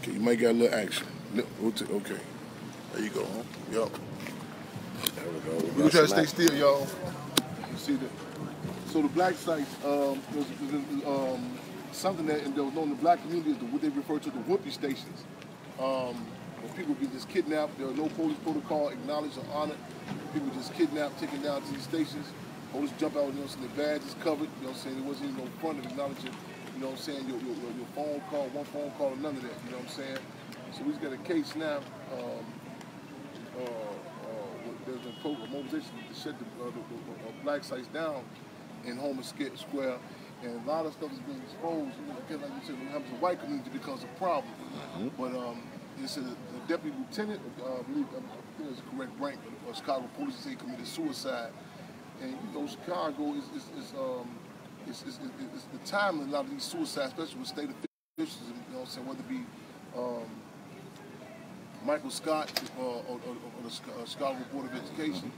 Okay, you might get a little action. Okay. There you go, huh? Yup. There we go. We try to stay still, y'all. You see that? So the black sites, something that there was known in the black community is what they refer to the whoopee stations. When people get just kidnapped, there are no police protocol acknowledged or honored. People just kidnapped, taken down to these stations. Police jump out, you know what I'm saying, their badges covered, you know what I'm saying, there wasn't even no front of acknowledging, you know what I'm saying, your phone call, one phone call, none of that, you know what I'm saying. So we just got a case now. There's a mobilization to shut the black sites down in Homer Square, and a lot of stuff is being exposed. You know, because like you said, when it happens to the white community, it becomes a problem. But this is the deputy lieutenant, I think it's the correct rank, of Chicago police say committed suicide. And you know, Chicago is the time in a lot of these suicides, especially with state officials, you know what I'm saying, whether it be Michael Scott or the Chicago Board of Education.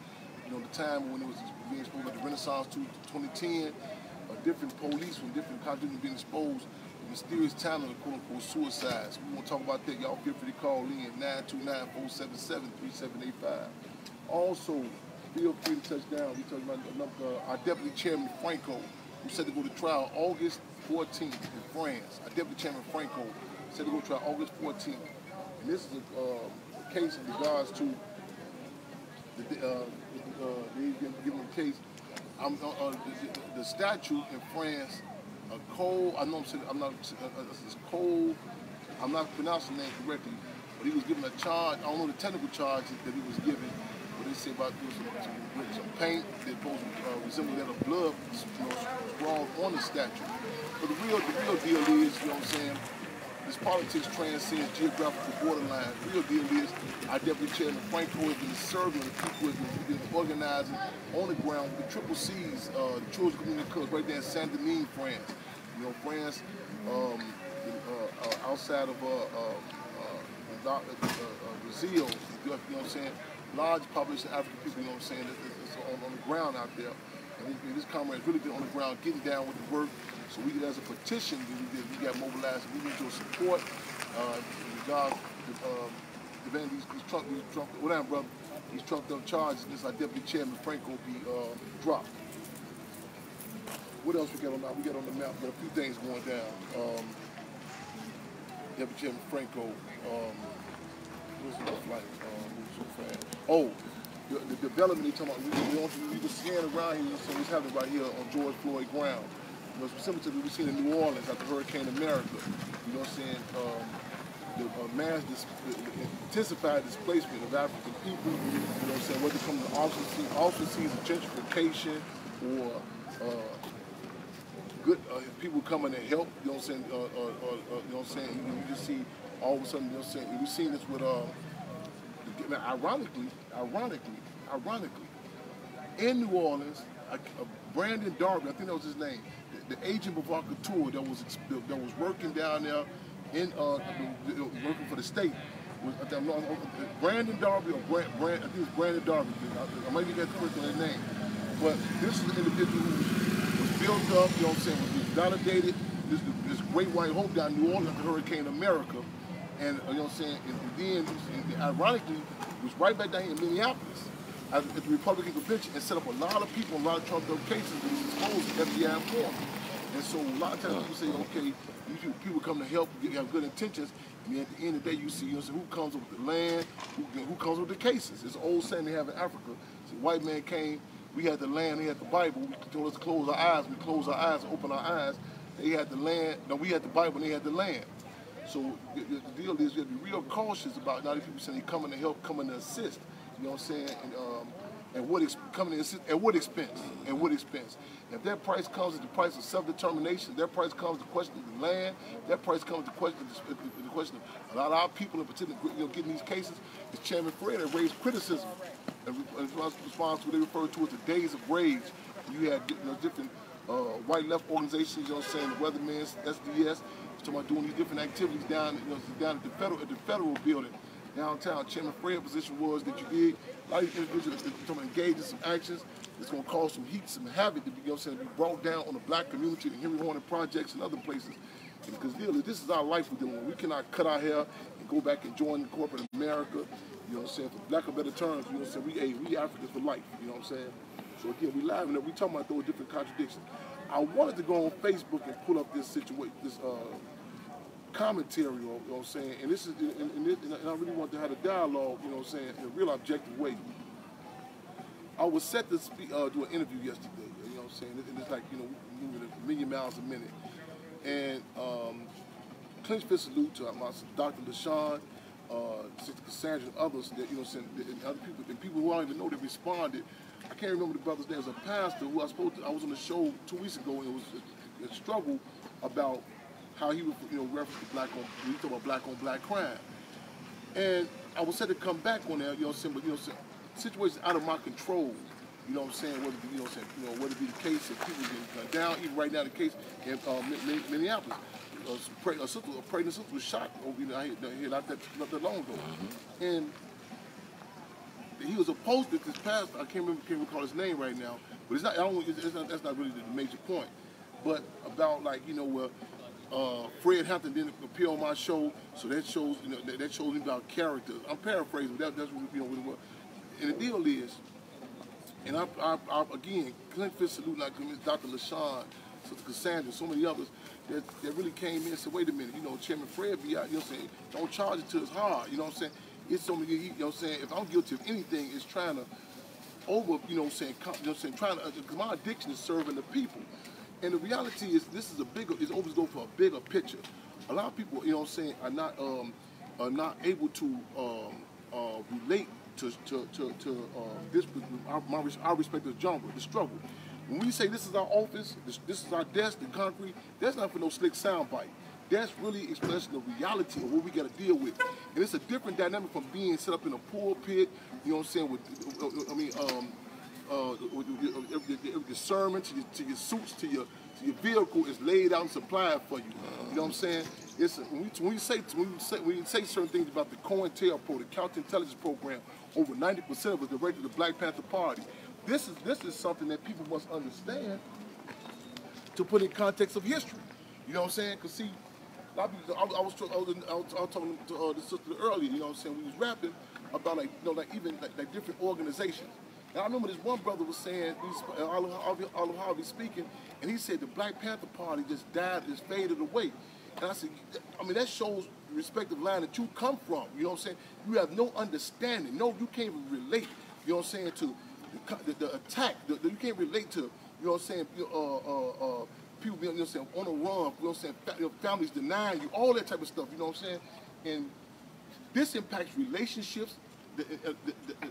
You know, the time when it was being exposed at the Renaissance to 2010, different police from different countries being exposed, the mysterious time of the quote-unquote suicides. We want to talk about that. Y'all feel free to call in 929-477-3785. Also, feel free to touch down. We talking about our Deputy Chairman Franco, who said to go to trial August 14th in France. Our Deputy Chairman Franco said to go to trial August 14th. And this is a case in regards to they've been given a case. The statute in France, Cole. I know I'm not pronouncing the name correctly, but he was given a charge. I don't know the technical charge that he was given, but they say about some paint that supposed to resemble that of blood, you know, scrawled on the statute. But the real deal is, you know what I'm saying, this politics transcends geographical borderlines. The real deal is our Deputy Chairman Franco has been serving the people, has been organizing on the ground with the Triple C's, the Children's Community Club right there in Saint-Denis, France. You know, France, outside of Brazil, you know what I'm saying, large population of African people, you know what I'm saying, it's on the ground out there. And this comrade's really been on the ground, getting down with the work. So we did as a petition, we got mobilized. We need your support in regards to preventing these trumped up charges. This our Deputy Chairman Franco be dropped. What else we got on that? We got on the map. We got a few things going down. Deputy Chairman Franco. What's the flight? So fast. Oh. The development they're talking about, we can scan around here, so what's happening right here on George Floyd ground. You know, specifically we've seen in New Orleans after Hurricane America. You know what I'm saying? The intensified displacement of African people, you know what I'm saying, whether it comes to offices of gentrification or good people coming to help, you know what I'm saying, you know what I'm saying, you just see all of a sudden, you know what I'm saying, we've seen this with ironically, in New Orleans, Brandon Darby, I think that was his name, the agent provocateur that was working down there working for the state. Brandon Darby or I think it's Brandon Darby. I might get the first name. But this is an individual who was built up, you know what I'm saying, was validated. This great white hope down in New Orleans after Hurricane America. And you know what I'm saying, and then ironically, was right back down here in Minneapolis at the Republican convention and set up a lot of people, a lot of trumped up cases that was exposed to FBI informant. And so a lot of times people say, okay, people come to help, you have good intentions, and then at the end of the day you see, you know, who comes up with the land, who comes up with the cases. It's an old saying they have in Africa. So the white man came, we had the land, they had the Bible, we told us to close our eyes, we closed our eyes, open our eyes. They had the land, no, we had the Bible and they had the land. So the deal is you have to be real cautious about not people saying they coming to help, coming to assist. You know what I'm saying? And coming to assist at what expense? At what expense? If that price comes at the price of self-determination, that price comes to question of the land, that price comes to question of a lot of our people in particular, you know, getting these cases. It's Chairman Fred that raised criticism in response to what they refer to as the days of rage. You had different white left organizations, you know what I'm saying, the Weathermen's, SDS, talking about doing these different activities down at the federal building downtown. Chairman Fred's position was that you did a lot of these individuals that engage in some actions that's going to cause some heat, some havoc to be, you know what I'm saying, to be brought down on the black community, the Henry Hornet projects and other places. Because this is our life we're dealing with. We cannot cut our hair and go back and join corporate America. You know what I'm saying? For lack of better terms, you know what I'm saying? We Africans for life. You know what I'm saying? So again, we live and we talking about those different contradictions. I wanted to go on Facebook and pull up this situation, this commentary. You know what I'm saying? And this is, and I really want to have a dialogue. You know what I'm saying? In a real objective way. I was set to do an interview yesterday. You know what I'm saying? And it's like, you know, moving a million miles a minute. And clinch fist salute to my Dr. LaShawn, Sister Cassandra, and others that, you know, and other people, and people who I don't even know that responded. I can't remember the brother's name. There's a pastor who I was on the show 2 weeks ago, and it was a struggle about how he would, you know, reference the we talk about black on black crime. And I was said to come back on there, you know what I'm saying, but you know, situations out of my control. You know what I'm saying? Whether it be, you know what I'm saying, whether it be the case of people getting down, even right now the case in Minneapolis. A pregnant sister was shot over here not that long ago. And he was opposed to this pastor. I can't recall his name right now, but it's not. That's not really the major point. But about, like, you know, where Fred Hampton didn't appear on my show, so that shows, you know, that shows me about characters. I'm paraphrasing, but that's what, you know, what it was. And the deal is, and I again, Clint Fitz salute like Dr. LaShawn, Sister Cassandra, so many others that really came in and said, wait a minute, you know, Chairman Fred be out, you know what I'm saying, don't charge it till it's hard, you know what I'm saying? It's so many, you know what I'm saying, if I'm guilty of anything, it's trying to you know what I'm saying, trying to, because my addiction is serving the people. And the reality is, this is it's always go for a bigger picture. A lot of people, you know what I'm saying, are not able to relate to this, our respective genre, the struggle. When we say this is our office, this is our desk, the concrete, that's not for no slick soundbite. That's really expressing the reality of what we got to deal with. And it's a different dynamic from being set up in a pulpit, you know what I'm saying, with, your sermon, to your suits, to your vehicle is laid out and supplied for you. You know what I'm saying? It's when we say certain things about the COINTELPRO, the counterintelligence program, over 90% of it directed to the Black Panther Party. This is something that people must understand to put in context of history. You know what I'm saying? Because see, a lot of people, I was talking to the sister earlier. You know what I'm saying? We was rapping about, like, you know, like even like different organizations. And I remember this one brother was saying, Oliver Harvey speaking, and he said the Black Panther Party just died, just faded away. And I said, I mean, that shows the respective line that you come from. You know what I'm saying? You have no understanding. No, you can't even relate, you know what I'm saying, to the attack. You can't relate to, you know what I'm saying, people, you know what I'm saying, on the run, you know what I'm saying, families denying you, all that type of stuff, you know what I'm saying? And this impacts relationships, the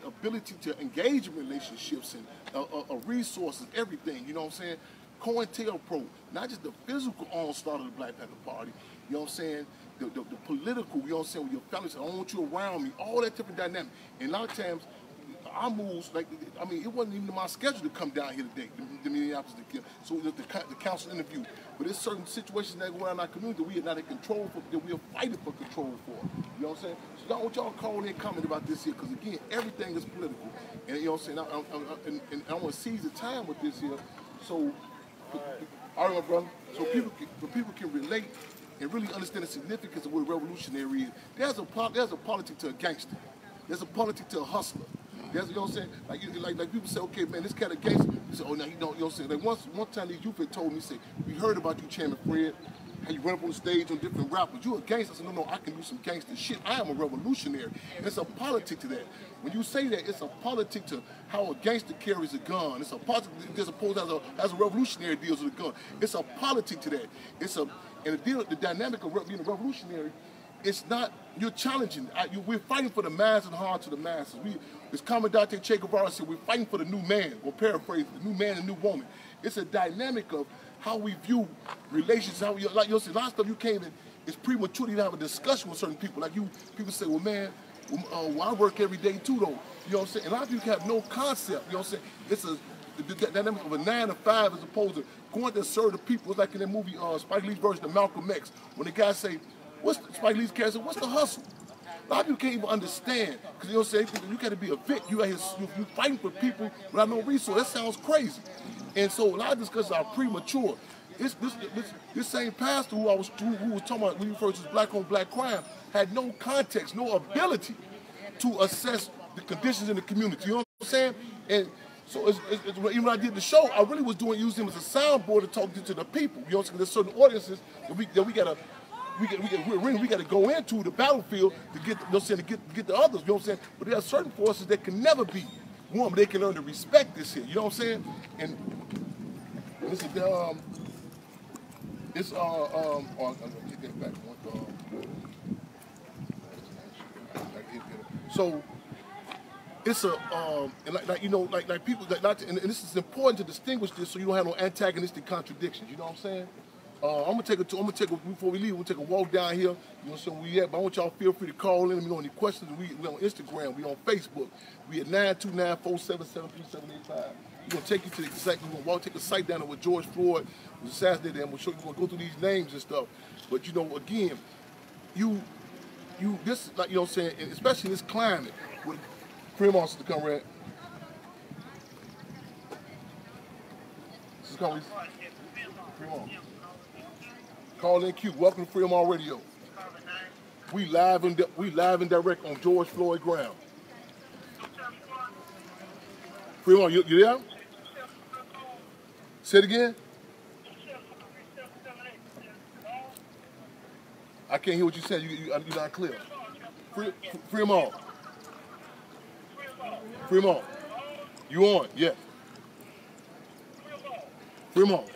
ability to engage in relationships and resources, everything, you know what I'm saying? COINTELPRO, not just the physical onslaught of the Black Panther Party, you know what I'm saying? The political, you know what I'm saying, with your family, I don't want you around me, all that different dynamic. And a lot of times, our moves, like, I mean, it wasn't even in my schedule to come down here today, the Minneapolis, so the council interview. But there's certain situations that go around our community that we are not in control for, that we are fighting for control for. You know what I'm saying? So I want y'all calling in, comment about this here, because again, everything is political. And you know what I'm saying? And I want to seize the time with this here, so, all right, my brother, so people can relate and really understand the significance of what a revolutionary is. There's a politics to a gangster. There's a politics to a hustler. That's, you know what I'm saying? Like people say, okay, man, this cat a gangster. You say, oh, now you know what I'm saying? Like one time these youth had told me, say, we heard about you, Chairman Fred, how you run up on the stage on different rappers. You a gangster. I said, no, I can do some gangster shit. I am a revolutionary. It's a politics to that. When you say that, it's a politics to how a gangster carries a gun. It's a politics as opposed as a revolutionary deals with a gun. It's a politics to that. And the dynamic of being a revolutionary, it's not, you're challenging. We're fighting for the minds and hearts of the masses. As Commandante Che Guevara said, we're fighting for the new man, or paraphrase, the new man and new woman. It's a dynamic of how we view relations, how we, like, you know, a lot of stuff you came in, it's premature to have a discussion with certain people. Like people say, well, man, well, I work every day too, though. You know what I'm saying? And a lot of people have no concept, you know what I'm saying? It's the dynamic of a 9 to 5 as opposed to going to serve the people. It's like in that movie, Spike Lee's version of Malcolm X, when the guy say, Spike Lee's character, what's the hustle? A lot of people can't even understand, because you know what I'm saying, you got to be a vic. You fighting for people without no resource. That sounds crazy. And so a lot of discussions are premature. this same pastor who was talking about when you referred to black on black crime had no context, no ability to assess the conditions in the community. You know what I'm saying? And so even when I did the show, I really was using him as a soundboard to talk to the people. You know what I'm saying? There's certain audiences that we gotta go into the battlefield to get, you know what I'm saying, to get the others. You know what I'm saying? But there are certain forces that can never be one, but they can learn to respect this here. You know what I'm saying? And this is oh, I'm gonna take that back. So it's a and like you know, like people that not to, and this is important to distinguish this so you don't have no antagonistic contradictions. You know what I'm saying? I'm gonna take before we leave. We'll take a walk down here. You know, so we at. But I want y'all feel free to call in. Let me know any questions. We on Instagram. We on Facebook. We at 929-477-3785. We're gonna take you to the site. We're gonna take a site down there with George Floyd was assassinated, and we're gonna go through these names and stuff. But you know, again, this, like, you know what I'm saying, and especially in this climate, with Freedom wants to come right. This is coming. Freedom. Call in Q. Welcome to Freedom On Radio. We live and direct on George Floyd ground. Freedom, you there? Say it again. I can't hear what you said. You're not clear. Free 'em all. Free 'em all. You on? Yeah. Free 'em all.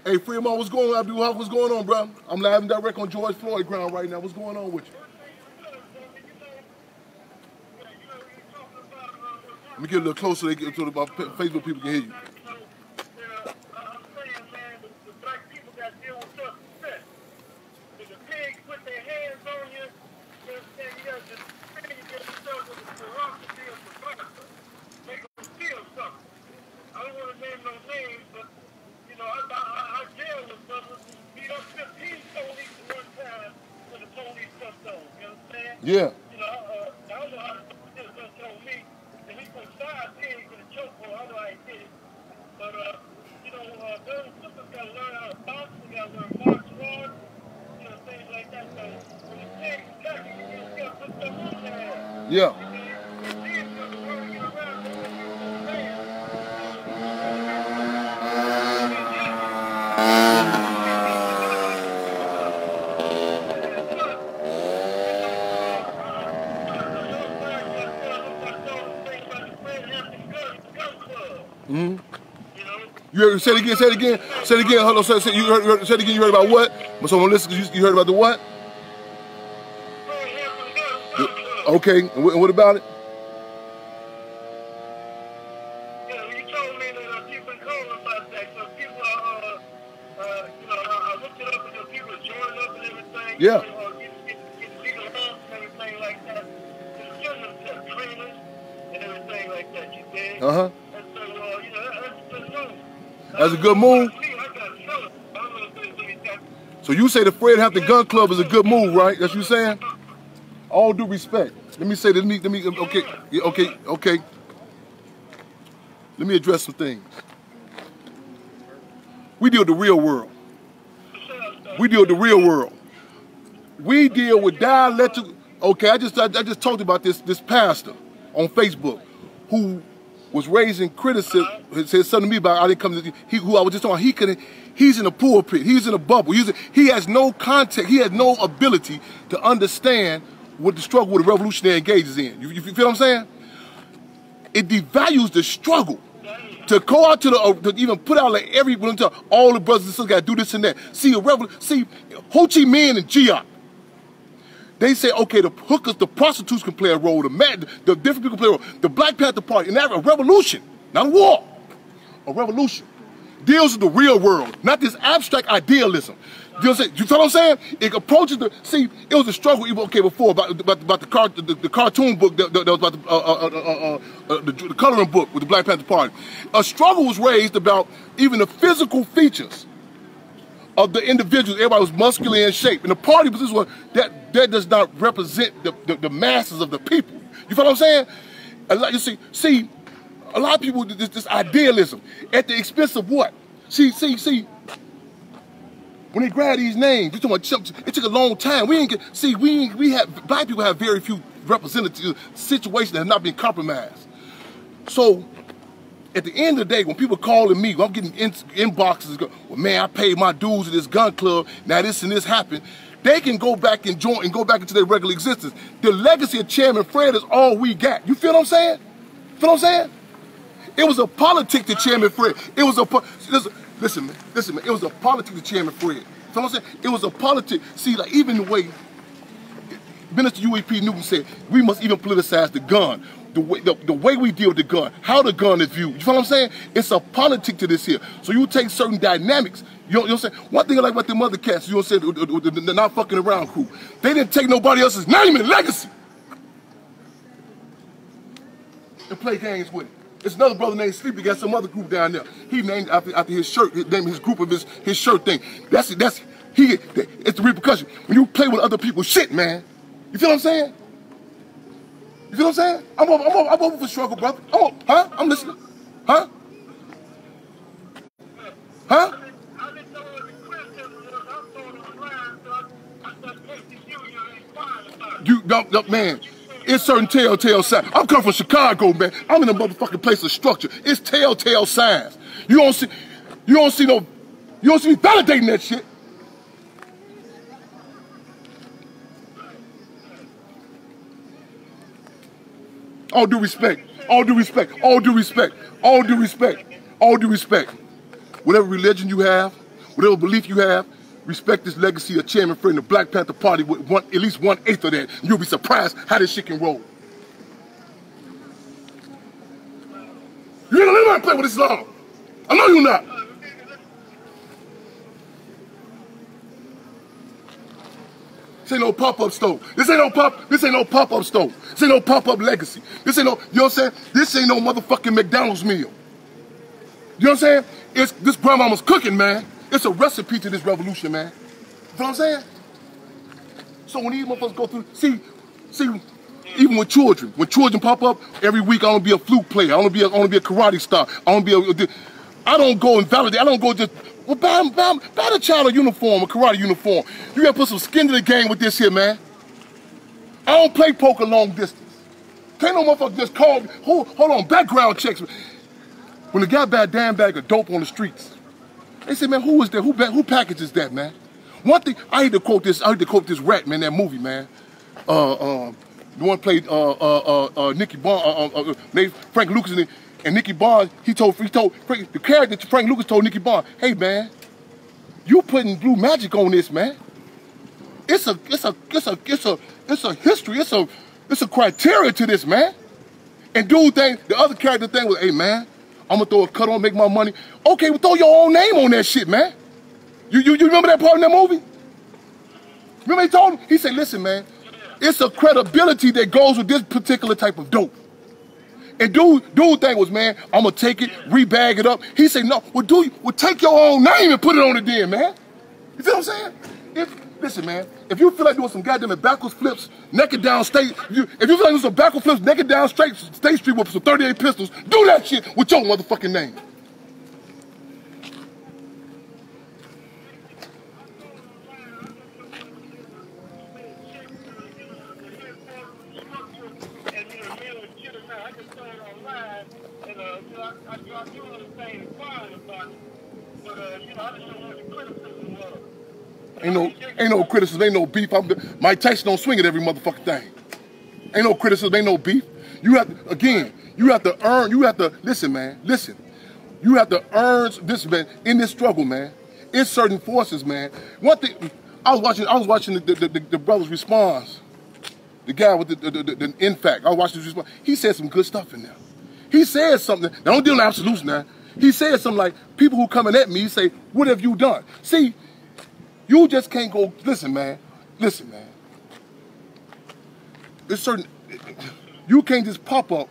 Hey, free 'em all. What's going on, Abdul? What's going on, bro? I'm live and direct on George Floyd ground right now. What's going on with you? Let me get a little closer so the Facebook people can hear you. Yeah. You know, I don't know how to do this. Just told me, and he put 5 pigs in a chokehold. I don't know how he did it. But, you know, brothers and sisters got to learn how to box. They got to learn martial arts, you know, things like that. So when the pigs attack you, you just got to put them on their ass. Yeah. And then you're going to get around and You heard, say it again, say it again, say it again. Hold on, say it again. You heard about what? So when listen, you heard about the what? Okay, and what about it? Yeah, you told me that people been calling about that. So people you know, I looked it up and people are joining up and everything. Yeah. Getting legal help and everything like that. There's certain trainers and everything like that. You did. And so, you know, that's a good move. That's a good move. So you say the Fred Hampton Gun Club is a good move, right? That's what you saying? All due respect. Let me say that. Let me. Okay. Let me address some things. We deal with the real world. We deal with the real world. We deal with dialectical. Okay, I just talked about this pastor on Facebook who was raising criticism. He said something to me about I didn't come to who I was just talking. He's in a pulpit. He's in a bubble. He has no context. He has no ability to understand what the struggle with the revolutionary engages in. You feel what I'm saying? It devalues the struggle to go out to even put out like all the brothers and sisters got to do this and that. See Ho Chi Minh and Giap. They say, okay, the hookers, the prostitutes can play a role, the different people play a role. The Black Panther Party, and that a revolution, not a war, a revolution, deals with the real world, not this abstract idealism. You feel what I'm saying? It approaches it was a struggle even, okay, before about the cartoon book that was about the coloring book with the Black Panther Party. A struggle was raised about even the physical features of the individuals. Everybody was muscular in shape. And the party was this one that does not represent the masses of the people. You feel what I'm saying? A lot of people, this idealism at the expense of what? See, when they grab these names, you talking about, it took a long time. Black people have very few representative situations that have not been compromised. So, at the end of the day, when people calling me, when I'm getting inboxes, well, man, I paid my dues at this gun club, now this and this happened, they can go back and join and go back into their regular existence. The legacy of Chairman Fred is all we got. You feel what I'm saying? Feel what I'm saying? It was a politic to Chairman Fred. It was listen, man. It was a politic to Chairman Fred. You feel what I'm saying? It was a politic. See, like even the way Minister UEP Newton said, we must even politicize the gun. The way we deal with the gun, how the gun is viewed. You feel what I'm saying? It's a politic to this here. So you take certain dynamics. You know what I'm saying? One thing I like about them other cats, you know what I'm saying, the not fucking around crew. They didn't take nobody else's name and legacy and play games with it. It's another brother named Sleepy, got some other group down there. He named after his shirt, named his group of his shirt thing. It's the repercussion. When you play with other people's shit, man. You feel what I'm saying? You feel what I'm saying? I'm over for struggle, brother. I'm listening. Huh? You don't, man. It's certain telltale signs. I'm coming from Chicago, man. I'm in a motherfucking place of structure. It's telltale signs. You don't see me validating that shit. All due respect. Whatever religion you have, whatever belief you have, respect this legacy of Chairman Fred and the Black Panther Party with at least 1/8 of that. You'll be surprised how this shit can roll. You ain't gonna play with Islam. I know you're not. This ain't no pop-up store. This ain't no pop-up store. This ain't no pop-up legacy. This ain't no, you know what I'm saying? This ain't no motherfucking McDonald's meal. You know what I'm saying? It's this grandmama's cooking, man. It's a recipe to this revolution, man. You know what I'm saying? So when these motherfuckers go through, see, even with children, when children pop up, every week I want to be a flute player, I want to be a karate star, I don't go and validate, I don't go just, well, buy the child a uniform, a karate uniform. You gotta put some skin to the game with this here, man. I don't play poker long distance. Can't no motherfucker just call me, hold on, background checks. When the guy buy a damn bag of dope on the streets, they say, man, who is that? Who packages that, man? One thing, I hate to quote this rat, man, that movie, man. The one played Nicky Barnes, Frank Lucas and Nicky Barnes, the character Frank Lucas told Nicky Barnes, hey man, you putting blue magic on this, man. It's a history, it's a criteria to this, man. And the other character thing was, hey man, I'm gonna throw a cut on, make my money. Okay, well throw your own name on that shit, man. You remember that part in that movie? Remember he told him? He said, listen, man, it's a credibility that goes with this particular type of dope. And dude thing was, man, I'm gonna take it, rebag it up. He said, no, well take your own name and put it on it then, man. You feel what I'm saying? Listen, man, if you feel like doing some goddamn backwards flips, naked down state, if you feel like doing some backwards flips, naked down State Street with some 38 pistols, do that shit with your motherfucking name. Ain't no criticism, ain't no beef. Mike Tyson don't swing at every motherfucking thing. Ain't no criticism, ain't no beef. You have to, listen, man, listen. You have to earn this, man, in this struggle, man. It's certain forces, man. One thing, I was watching the brother's response. The guy with the in fact, I was watching his response. He said some good stuff in there. He said something, now don't deal in absolutes now. He said something like, people who coming at me say, what have you done? See, you just can't go, listen, man. It's certain, you can't just pop up.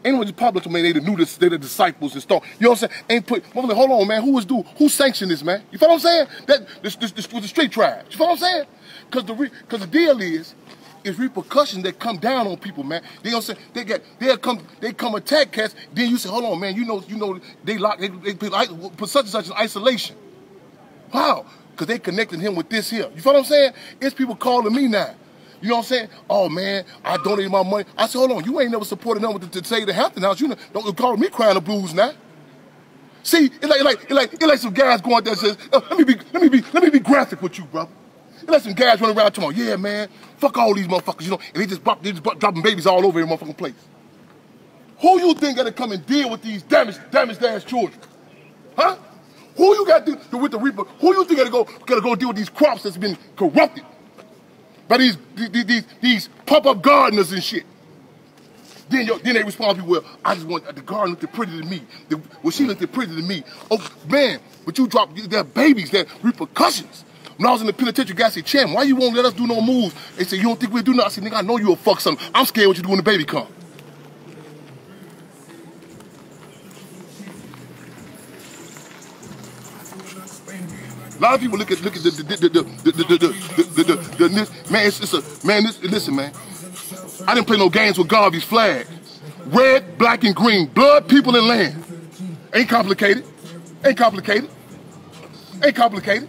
Anyone just pop up to me, they the disciples and stuff. You know what I'm saying? Ain't put, hold on, man, who sanctioned this, man? You feel what I'm saying? This was the street tribe. You feel what I'm saying? Because the deal is it's repercussions that come down on people, man. They don't say they come attack cats. Then you say, hold on, man. You know they put such and such in isolation. Wow, because they connected him with this here. You feel what I'm saying? It's people calling me now. You know what I'm saying? Oh man, I donated my money. I said, hold on, you ain't never supported them to say the Hampton House. You know, don't call me crying the blues now. See, it's like some guys going out there and says, oh, let me be graphic with you, brother. It's like some guys running around tomorrow, yeah, man, fuck all these motherfuckers, you know, and they just dropping babies all over every motherfucking place. Who you think gotta come and deal with these damaged ass children? Huh? Who you got to do with the reaper? Who you think gotta go deal with these crops that's been corrupted by these pop-up gardeners and shit? Then they respond to me, well, I just want the garden looked pretty to me. She looked pretty to me. Oh man, but you drop their babies, their repercussions. When I was in the penitentiary, guys said, Cham, why you won't let us do no moves? They said, you don't think we'll do nothing? I said, nigga, I know you'll fuck something. I'm scared what you do when the baby come. A lot of people look at the listen, man. I didn't play no games with Garvey's flag. Red, black, and green. Blood, people, and land. Ain't complicated. Ain't complicated. Ain't complicated.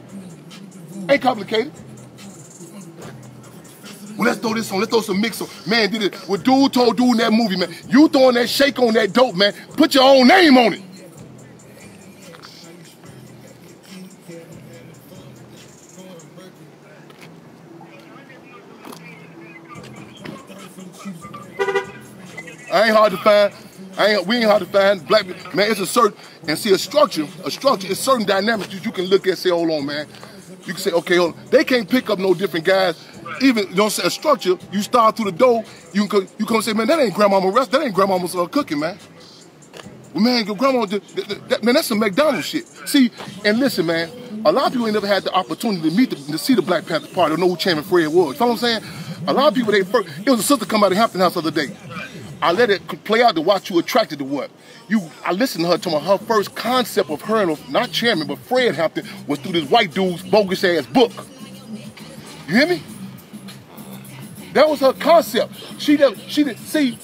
Ain't complicated. Well, let's throw this on. Let's throw some mix on. Man, did it. What dude told dude in that movie, man. You throwing that shake on that dope, man. Put your own name on it. I ain't hard to find. We ain't hard to find. Black man, it's a certain a structure is certain dynamics that you can look at and say, hold on, man. You can say, okay, hold on. They can't pick up no different guys. Even, you know, a structure, you start through the door, you come and say, man, that ain't grandmama rest, that ain't grandmama's cooking, man. Well, man, your grandma, man, that's some McDonald's shit. See, and listen, man, a lot of people ain't never had the opportunity to see the Black Panther Party or know who Chairman Fred was. You know what I'm saying? A lot of people, it was a sister come out of Hampton House the other day. I let it play out to watch you attracted to what. I listened to her talking about her first concept of her and not Chairman, but Fred Hampton was through this white dude's bogus ass book. You hear me? That was her concept. She didn't see.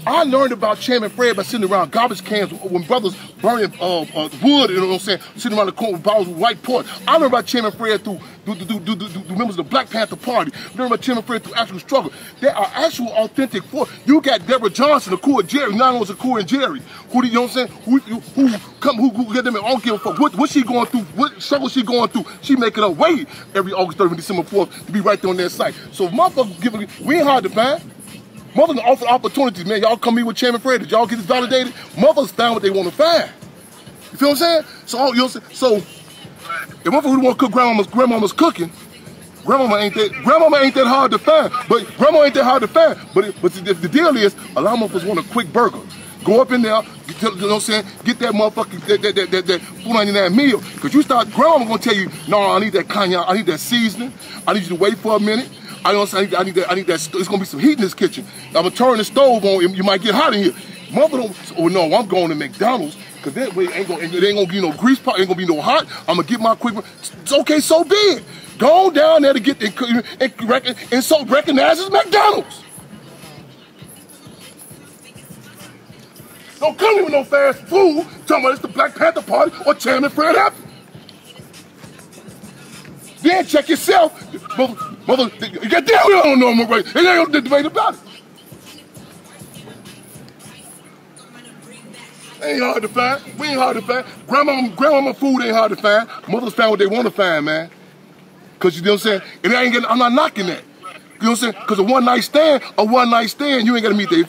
I learned about Chairman Fred by sitting around garbage cans when brothers burning wood, you know what I'm saying, sitting around the corner with bottles of white pork. I learned about Chairman Fred through members of the Black Panther Party. I learned about Chairman Fred through actual struggle. There are actual authentic force. You got Deborah Johnson, the Cool and Jerry, not only was a Cool and Jerry, who, you know what I'm saying, who get them in, I don't give a fuck. What she going through, what struggle she going through, she making her way every August 3rd and December 4th to be right there on their site. So if motherfuckers we ain't hard to find. Mothers offer opportunities, man. Y'all come meet with Chairman Fred. Did y'all get this validated? Mothers find what they want to find. You feel what I'm saying? So, you know what I'm saying? So, if motherfuckers want to cook grandmama's cooking, grandmama ain't that hard to find. But grandma ain't that hard to find. But the deal is, a lot of motherfuckers want a quick burger. Go up in there, you know what I'm saying? Get that motherfucking that $4.99 meal. Because you start, grandma gonna tell you, no, I need that cognac, I need that seasoning, I need you to wait for a minute. I need that. There's gonna be some heat in this kitchen. I'm gonna turn the stove on. You might get hot in here. Mother don't. Oh no, I'm going to McDonald's because that way it ain't gonna be no grease pot. Ain't gonna be no hot. I'm gonna get my quick. It's okay, so be it. Go down there to get and so recognize as McDonald's. Don't come here with no fast food. Talking about it's the Black Panther Party or Chairman Fred Hampton. Then check yourself. Mother, you got damn, we don't know him right. They ain't gonna debate about it. Ain't hard to find. We ain't hard to find. Grandmama food ain't hard to find. Mothers find what they want to find, man. Cause you know what I'm saying? And I'm not knocking that. You know what I'm saying? Cause a one night stand, you ain't gotta meet you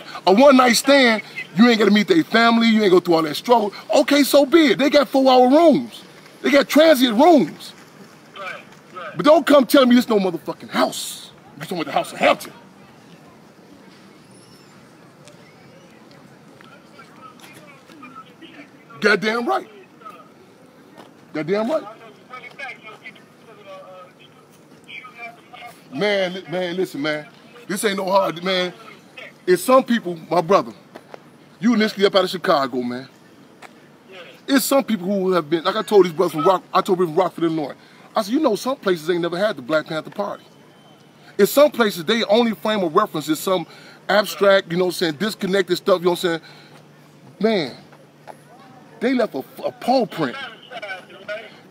ain't gotta meet their family, you ain't go through all that struggle. Okay, so be it. They got 4-hour rooms. They got transient rooms. But don't come tell me this no motherfucking house. You're talking about the House of Hampton. Goddamn right. Goddamn right. Man, listen, man. This ain't no hard, man. It's some people, my brother, you initially up out of Chicago, man. It's some people who have been, like I told these brothers from Rockford, Illinois. I said, you know, some places ain't never had the Black Panther Party. In some places, they only frame of reference is some abstract, you know what I'm saying, disconnected stuff, you know what I'm saying? Man, they left a paw print.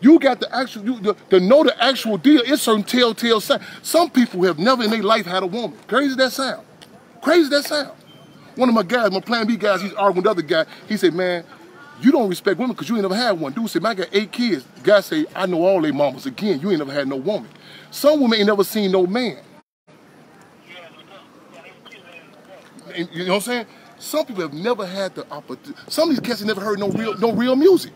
You got the actual, to know the actual deal, it's certain telltale signs. Some people have never in their life had a woman. Crazy that sound. Crazy that sound. One of my guys, my Plan B guys, he's arguing with the other guy. He said, man, you don't respect women because you ain't never had one. Dude said, man, I got 8 kids. The guy say, I know all their mamas. Again, you ain't never had no woman. Some women ain't never seen no man. You know what I'm saying? Some people have never had the opportunity. Some of these cats have never heard no real music.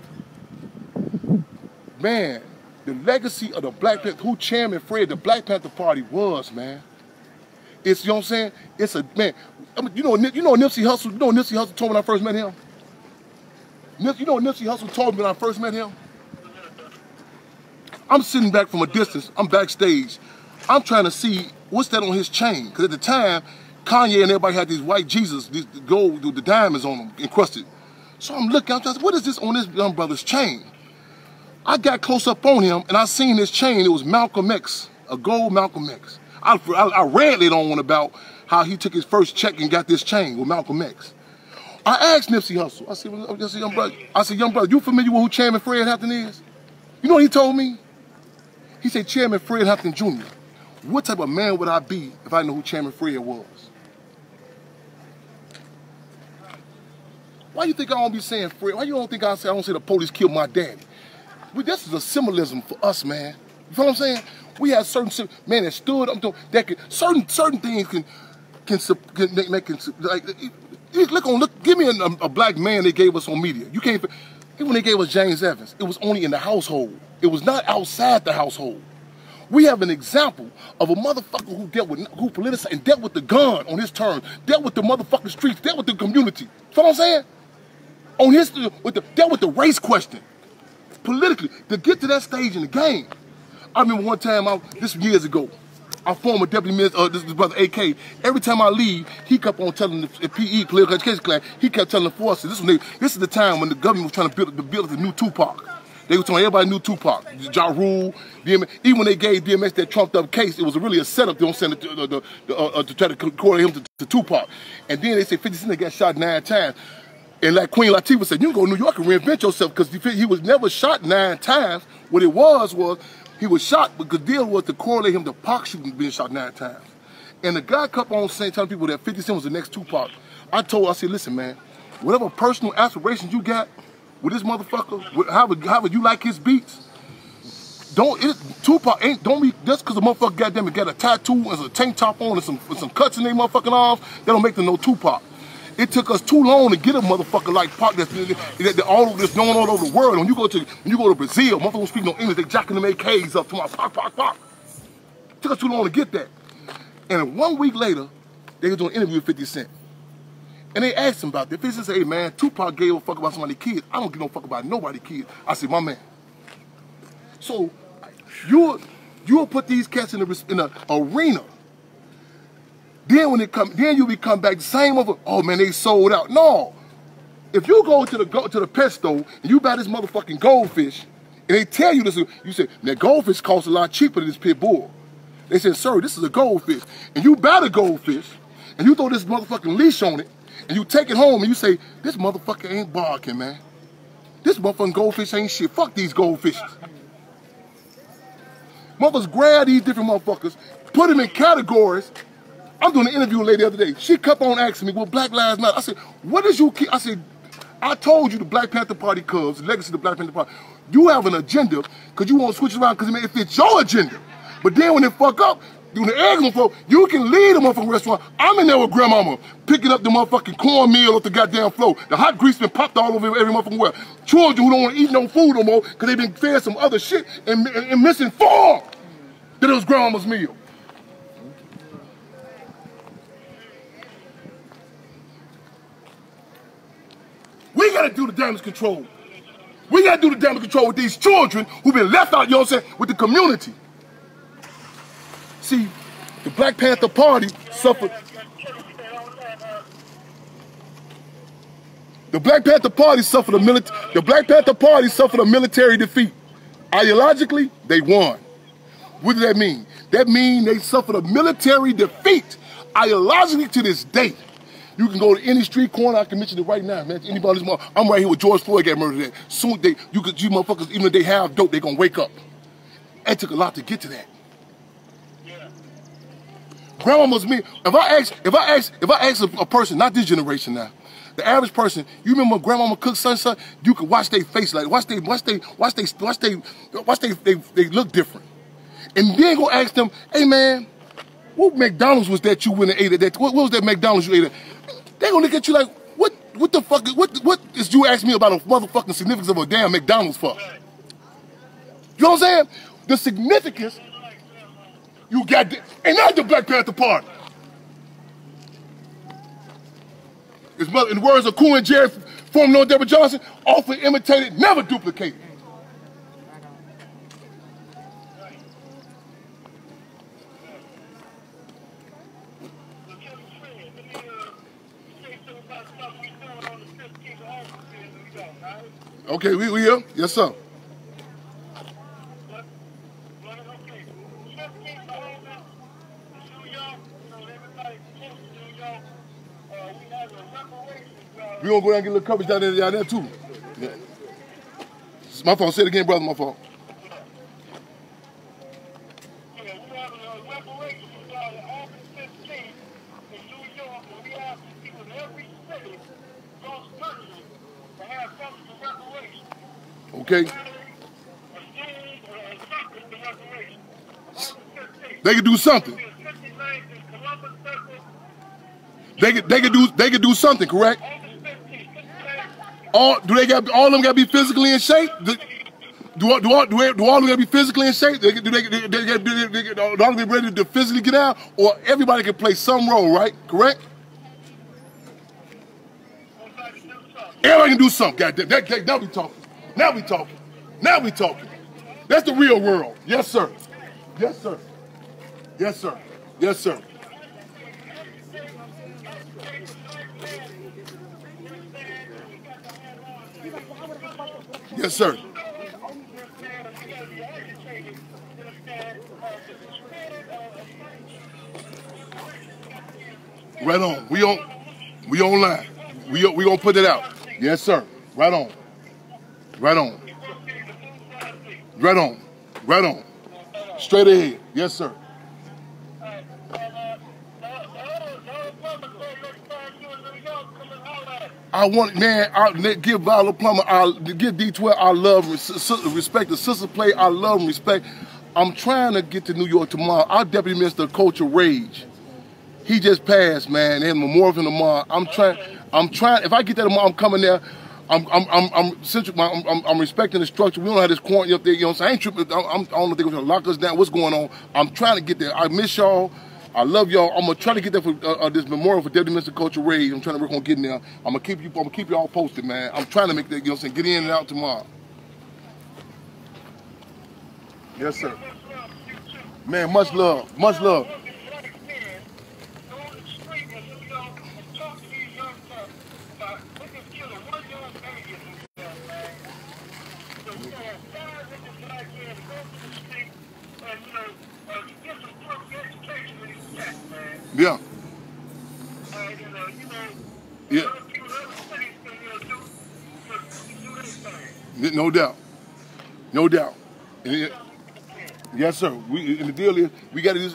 Man, the legacy of the Black Panther, who Chairman Fred, the Black Panther Party was, man. It's, you know what I'm saying? It's a, man, I mean, you know Nipsey Hussle, you know what Nipsey Hussle told me when I first met him? You know what Nipsey Hussle told me when I first met him? I'm sitting back from a distance, I'm backstage. I'm trying to see what's that on his chain. Because at the time, Kanye and everybody had these white Jesus, these gold, the diamonds on them, encrusted. So I'm looking, I'm trying to say, what is this on this young brother's chain? I got close up on him and I seen this chain. It was Malcolm X, a gold Malcolm X. I read later on about how he took his first check and got this chain with Malcolm X. I asked Nipsey Hussle, I said, young brother, you familiar with who Chairman Fred Hampton is? You know what he told me? He said, Chairman Fred Hampton Jr., what type of man would I be if I knew who Chairman Fred was? Why you think I don't be saying Fred? Why you don't think I don't say the police killed my daddy? This is a symbolism for us, man. You feel what I'm saying? We have certain, man, that stood up, that can, certain things can make like, look, give me a black man they gave us on media. You can't, even when they gave us James Evans, it was only in the household. It was not outside the household. We have an example of a motherfucker who politicized and dealt with the gun on his terms, dealt with the motherfucking streets, dealt with the community. You feel what I'm saying? On his, dealt with the race question. Politically, to get to that stage in the game. I remember one time, this was years ago, our former deputy minister, this is brother AK, every time I leave, he kept on telling the PE, political education class, he kept telling the forces, this is the time when the government was trying to build the new Tupac. They were telling everybody knew Tupac, Ja Rule, DMX. Even when they gave DMX that trumped up case, it was really a setup, they don't send it to try to correlate him to Tupac. And then they said 50 Cent got shot 9 times. And like Queen Latifah said, you can go to New York and reinvent yourself because he was never shot 9 times. What it was he was shot, but the deal was to correlate him to Pac shooting being shot 9 times. And the guy kept on saying, telling people that 50 Cent was the next Tupac. I said, listen, man, whatever personal aspirations you got with this motherfucker, however you like his beats, Tupac ain't, don't be, just because the motherfucker goddamn got a tattoo and a tank top on and some cuts in their motherfucking arms, that don't make them no Tupac. It took us too long to get a motherfucker like Pac that's known all over the world. When you go to Brazil, motherfuckers speak no English, they jacking them AKs up to my Pac. It took us too long to get that. And 1 week later, they were doing an interview with 50 Cent. And they asked him about that. 50 Cent said, hey man, Tupac gave a fuck about somebody's kids. I don't give no fuck about nobody's kids. I said, my man. So you'll put these cats in the arena. Then when you become back the same over, oh man, they sold out. No. If you go to the pet store and you buy this motherfucking goldfish, and they tell you this, you say, that goldfish costs a lot cheaper than this pit bull. They said, sir, this is a goldfish. And you buy the goldfish, and you throw this motherfucking leash on it, and you take it home and you say, this motherfucker ain't barking, man. This motherfucking goldfish ain't shit. Fuck these goldfishes. Mothers grab these different motherfuckers, put them in categories. I'm doing an interview with a lady the other day. She kept on asking me, well, Black Lives Matter. I said, what is you keep? I said, I told you the Black Panther Party Cubs, the legacy of the Black Panther Party. You have an agenda because you want to switch it around because it fits your agenda. But then when it fuck up, when the eggs on the floor, you can leave the motherfucking restaurant. I'm in there with grandmama, picking up the motherfucking cornmeal off the goddamn floor. The hot grease been popped all over every motherfucking well. Children who don't want to eat no food no more because they've been fed some other shit and misinformed that it was grandmama's meal. We gotta do the damage control. We gotta do the damage control with these children who've been left out, you know what I'm saying, with the community. See, the Black Panther Party suffered. The Black Panther Party suffered a military defeat. Ideologically, they won. What does that mean? That means they suffered a military defeat. Ideologically to this day. You can go to any street corner, I can mention it right now, man. Anybody's more. I'm right here with George Floyd got murdered. Soon you motherfuckers, even if they have dope, they gonna wake up. It took a lot to get to that. Yeah. Grandma must mean if I ask a person, not this generation now, the average person, you remember when grandmama cooked sunshine, you could watch their face like watch they look different. And then go ask them, hey man, what McDonald's was that you went and ate at that? What was that McDonald's you ate at? They gonna look at you like, what the fuck, what is you asking me about a motherfucking significance of a damn McDonald's for? You know what I'm saying? The significance you got, and not the Black Panther Party. In the words of Cool and Jerry, former North Deborah Johnson, often imitated, never duplicated. Okay, we here? Yes, sir. We're going to go down and get a little coverage down there too. Yeah. It's my fault. Say it again, brother. My fault. Okay. They could do something. They could do something, correct? All of them got to be physically in shape? Do all of them got to be physically in shape? They all be ready to physically get out? Or everybody can play some role, right? Correct? Everybody can do something, goddamn. Now we talking. Now we talking. Now we talking. That's the real world. Yes, sir. Yes, sir. Yes, sir. Yes, sir. Yes, sir. Right on. We online. We gonna put it out. Yes, sir. Right on. Right on. Right on. Right on. Straight ahead. Yes, sir. I want, man, I'll give Viola Plummer, I'll give D12 our love, respect, the sister play, our love and respect. I'm trying to get to New York tomorrow. Our Deputy Minister of Culture, Rage, he just passed, man. They have a memorial for him tomorrow. I'm trying, if I get there tomorrow, I'm coming there. I'm respecting the structure. We don't have this quarantine up there, you know what I'm saying? I ain't tripping, I don't know if they're gonna lock us down, what's going on. I'm trying to get there. I miss y'all. I love y'all. I'm gonna try to get there for this memorial for Deputy Minister of Culture Rage. I'm trying to work on getting there. I'm gonna keep y'all posted, man. I'm trying to make that, you know what I'm saying, get in and out tomorrow. Yes, sir. Man, much love. Much love. Yeah. Yeah. No doubt. No doubt. Yes, sir. And the deal is, we got to do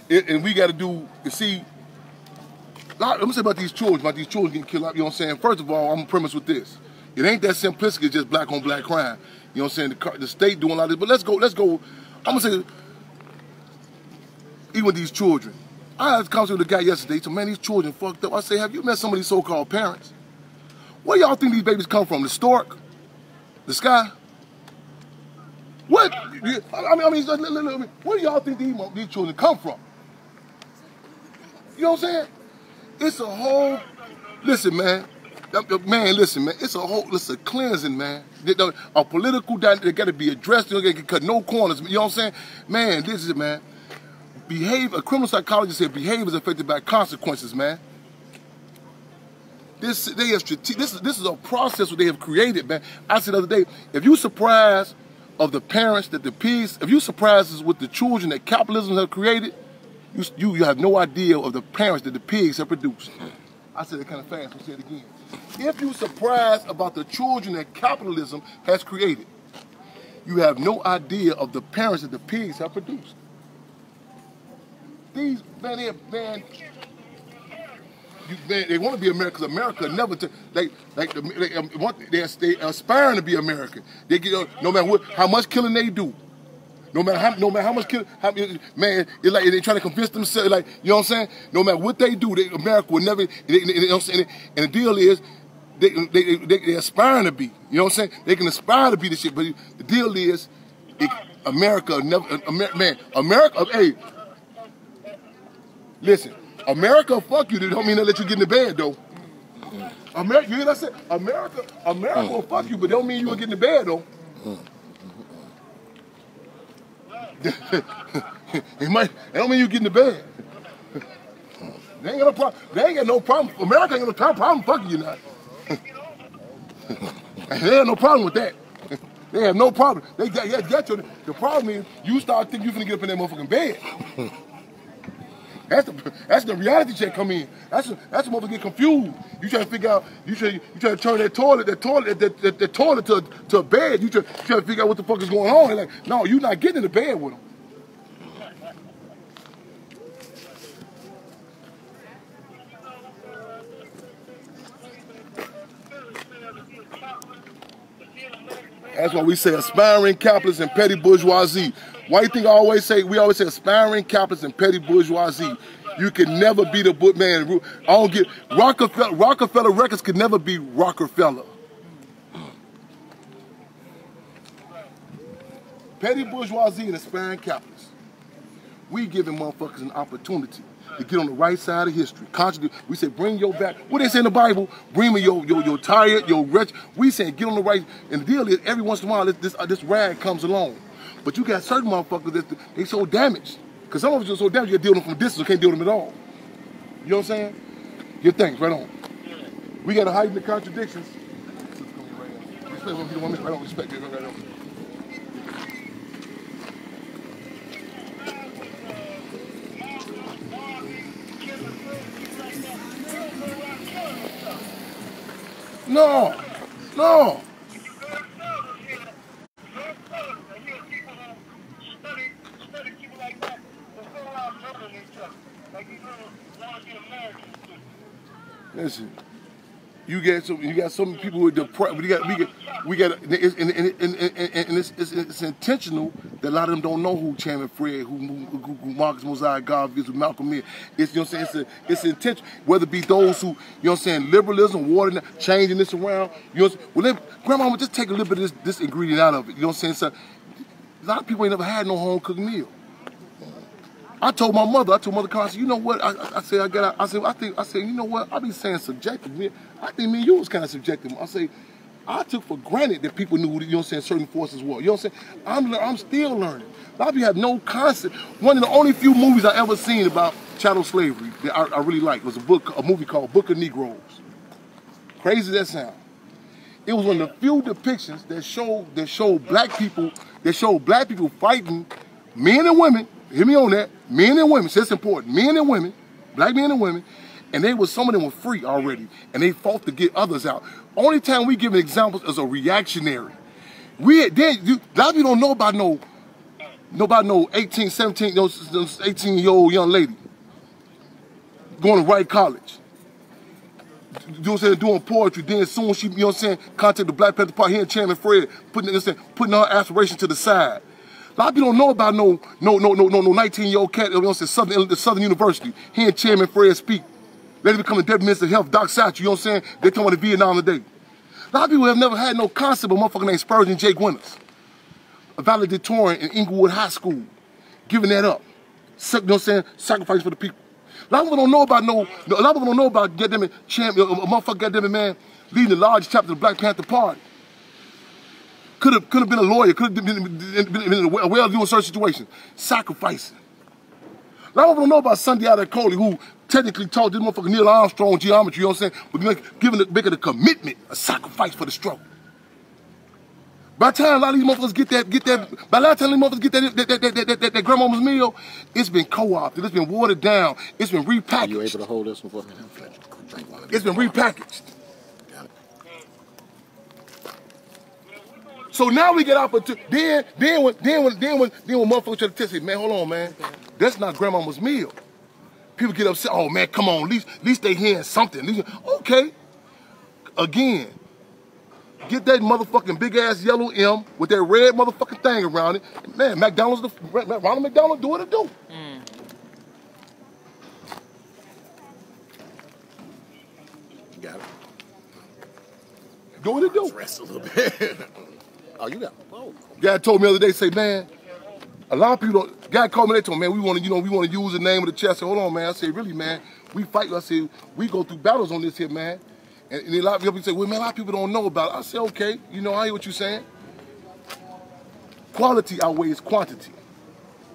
and we got to do. You see, let me say about these children getting killed. You know what I'm saying? First of all, I'm a premise with this. It ain't that simplistic. It's just black on black crime. You know what I'm saying? The state doing all this, but let's go. I'm gonna say, even with these children. I had a conversation with a guy yesterday. So, man, these children fucked up. I say, have you met some of these so-called parents? Where y'all think these babies come from? The stork? The sky? What? I mean, where do y'all think these children come from? You know what I'm saying? It's a whole, listen, man. Man, listen, man. It's a cleansing, man. A political, they got to be addressed. They got to cut no corners. You know what I'm saying? Man, this is it, man. A criminal psychologist said behavior is affected by consequences, man. This is a process that they have created, man. I said the other day, if you surprise of the parents that the pigs, if you surprise us with the children that capitalism have created, you have no idea of the parents that the pigs have produced. I said it kind of fast, I'll say it again. If you surprised about the children that capitalism has created, you have no idea of the parents that the pigs have produced. These, man, they want to be America, because America never, they aspiring to be American. They get, no matter how much killing they do, no matter how much killing, man, it's like they trying to convince themselves, like, you know what I'm saying? No matter what they do, America will never, you know what I'm saying? And the deal is, they aspiring to be, you know what I'm saying? They can aspire to be the shit, but the deal is, America never, America, hey, listen, America, fuck you. They don't mean they let you get in the bed, though. America, you hear what I said? America will fuck you, but don't mean you will get in the bed, though. It don't mean you get in the bed. They ain't got no problem. They ain't got no problem. America ain't got no problem fucking you now. They have no problem with that. They have no problem. They got you. The problem is you start thinking you finna get up in that motherfucking bed. That's the reality check come in. That's the motherfucker get confused. You try to figure out. You try to turn that toilet to a bed. You try to figure out what the fuck is going on. They're like, no, you're not getting in the bed with them. That's why we say aspiring capitalists and petty bourgeoisie. Why do you think we always say aspiring capitalists and petty bourgeoisie? You can never be the man. I don't get Rockefeller records could never be Rockefeller. Petty bourgeoisie and aspiring capitalists. We giving motherfuckers an opportunity to get on the right side of history. We say, bring your back. What they say in the Bible? Bring me your tired, your wretched. We say, get on the right. And the deal is, every once in a while, this rag comes along. But you got certain motherfuckers that they so damaged. Because some of us are so damaged, you deal with them from a distance, or can't deal with them at all. You know what I'm saying? Your thanks, right on. We got to heighten the contradictions. Respect when people want me, I don't respect it. Right on. No, no. Listen, you got so many people with depression. It's intentional that a lot of them don't know who Chairman Fred, who Marcus Mosiah Garvey is, who Malcolm is. It's, you know what I'm saying? It's intentional. Whether it be those who, you know what I'm saying, liberalism, water, changing this around. You know what I'm saying? Well, Grandma, just take a little bit of this ingredient out of it. You know what I'm saying? So, a lot of people ain't never had no home cooked meal. I told Mother Constance, you know what? I said, you know what? I be saying subjective. Man. I think me and you was kind of subjective. I say, I took for granted that people knew, you know what I'm saying, certain forces were. You know what I'm saying? I'm still learning. A lot of you have no concept. One of the only few movies I ever seen about chattel slavery that I really liked was a movie called Book of Negroes. Crazy as that sound. It was one of the few depictions that showed black people fighting men and women. Hear me on that. Men and women. So it's important. Men and women, black men and women, and some of them were free already, and they fought to get others out. Only time we give examples is a reactionary. A lot of you don't know about no 18, 17, those 18-year-old young lady going to Wright College. You know what I'm saying, doing poetry. Then soon she, you know what I'm saying, contact the Black Panther Party, hearing Chairman Fred, putting her aspiration to the side. A lot of people don't know about no 19-year-old cat, you know what I'm saying, Southern University, hearing Chairman Fred speak. Later become the Deputy Minister of Health, Doc Satchel, you know what I'm saying? They talking about Vietnam today. A lot of people have never had no concept of a motherfucker named Spurgeon J. Winters, a valedictorian in Inglewood High School, giving that up. You know what I'm saying? Sacrifice for the people. A lot of people don't know about a lot of people don't know about a motherfucker, goddamn it, man, leading the largest chapter of the Black Panther Party. Could have been a lawyer, could have been in a well-doing certain situation. Sacrificing. A lot of people don't know about Sunday Adekole, who technically taught this motherfucker Neil Armstrong geometry, you know what I'm saying? But making a commitment, a sacrifice for the struggle. By the time a lot of these motherfuckers by the time these motherfuckers get that grandmama's meal, it's been co-opted, it's been watered down, it's been repackaged. Are you able to hold this one for me? It's been repackaged. So now we get opportunity. Then when motherfuckers try to test it, man, hold on, man, that's not grandmama's meal. People get upset. Oh man, come on, at least they hearing something. Okay, again. Get that motherfucking big ass yellow M with that red motherfucking thing around it. Man, Ronald McDonald do what it do. You got it. Do what it do. Rest a little bit. Oh, you got it. Oh. Guy told me the other day, say, man, a lot of people don't. Guy called me, they told me, man, we want to use the name of the chest. I said, hold on, man. I said, really, man, we fight. I said, we go through battles on this here, man. And a lot of people say, well, man, a lot of people don't know about it. I say, okay, I hear what you're saying. Quality outweighs quantity.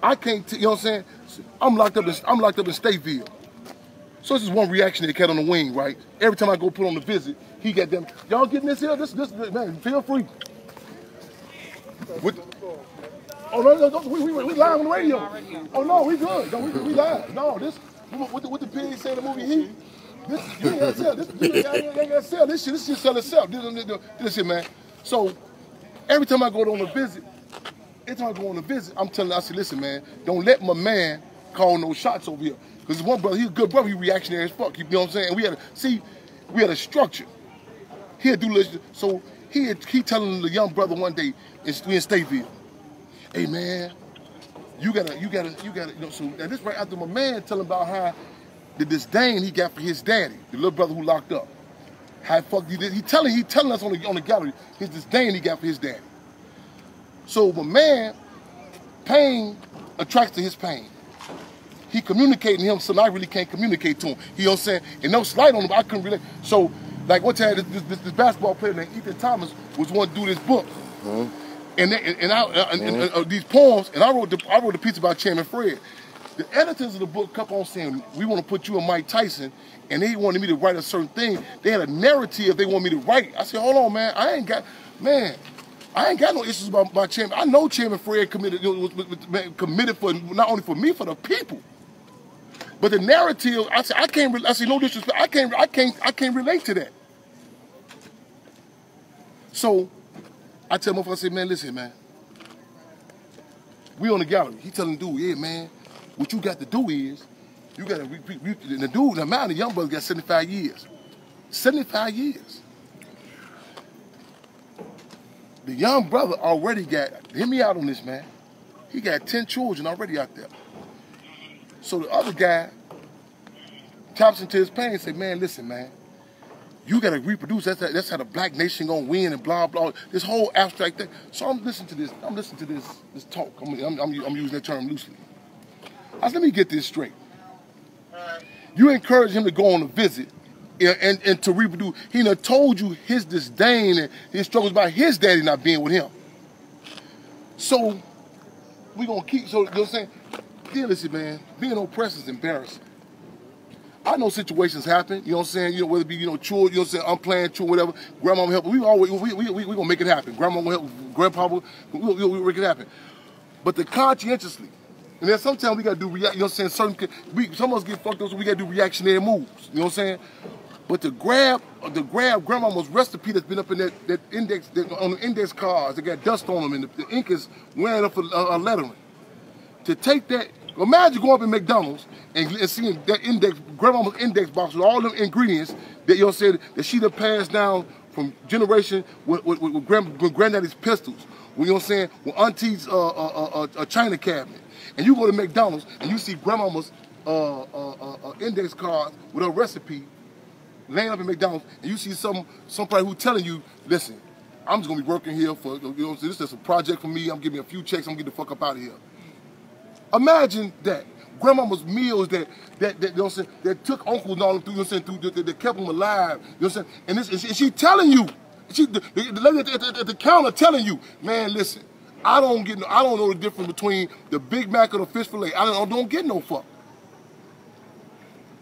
I can't, you know what I'm saying? I'm locked up in Stateville. So this is one reaction that cat on the wing, right? Every time I go put on the visit, he got them, y'all getting this here? This, man, feel free. Oh, no, we live on the radio. Oh, no, we good. No, we live. No, this, what the pig say in the movie Heat? This ain't gonna sell. This shit sell itself. This shit, man. So every time I go on a visit, I'm telling, I say, listen, man, don't let my man call no shots over here. Because one brother, he's a good brother, he reactionary as fuck. You know what I'm saying? And we had a structure. He'll do this. So he telling the young brother one day we in Stateville, hey man, you gotta, so now this right after my man telling about how the disdain he got for his daddy, the little brother who locked up. How fuck he did. He telling us on the gallery his disdain he got for his daddy. So my man, pain attracts to his pain. He communicating to him, so I really can't communicate to him. You know what I'm saying? And no slight on him, I couldn't relate. So, like one time, this basketball player named Ethan Thomas was one to do this book. And these poems, and I wrote the piece about Chairman Fred. The editors of the book kept on saying, we want to put you and Mike Tyson, and they wanted me to write a certain thing. They had a narrative they want me to write. I said, hold on, man, I ain't got no issues about Chairman. I know Chairman Fred committed for not only for me, for the people. But the narrative, I said, no disrespect, I can't relate to that. So I tell motherfucker, I say, man, listen, man, we on the gallery. He telling the dude, yeah, man, what you got to do is, you got to, the dude, the young brother got 75 years. 75 years. The young brother already got, hear me out on this, man. He got 10 children already out there. So the other guy taps into his pain and say, man, listen, man, you got to reproduce. That's how the black nation gonna win and blah blah. This whole abstract thing. So I'm listening to this talk. I'm using that term loosely. I said, let me get this straight. You encourage him to go on a visit and to reproduce. He done told you his disdain and his struggles about his daddy not being with him. So we gonna keep. So you know what I'm saying? Dear, listen, man, being oppressed is embarrassing. I know situations happen, you know what I'm saying? You know, whether it be, children, you know what I'm saying, unplanned children, whatever. Grandma will help. We gonna make it happen. Grandma will help. Grandpa will, we'll make it happen. But to conscientiously, and then sometimes we gotta do you know what I'm saying? Some of us get fucked up, so we gotta do reactionary moves. You know what I'm saying? But to grab grandmama's recipe that's been up in that index on the index cards, that got dust on them, and the ink is wearing up a lettering. To take that. Imagine going up in McDonald's and seeing that grandmama's index box with all them ingredients that you know said that she'd have passed down from generation with granddaddy's pistols. You know what I'm saying? With auntie's a china cabinet. And you go to McDonald's and you see grandmama's index card with her recipe laying up in McDonald's, and you see somebody who telling you, listen, I'm just gonna be working here for, you know, this is a project for me. I'm giving a few checks. I'm getting the fuck up out of here. Imagine that. Grandmama's meals that you know what I'm saying, that took uncles and all them through, you know what I'm saying, that kept them alive, you know what I'm saying? And and she telling you, the lady at the counter telling you, man, listen, I don't know the difference between the Big Mac or the fish fillet. I don't get no fuck.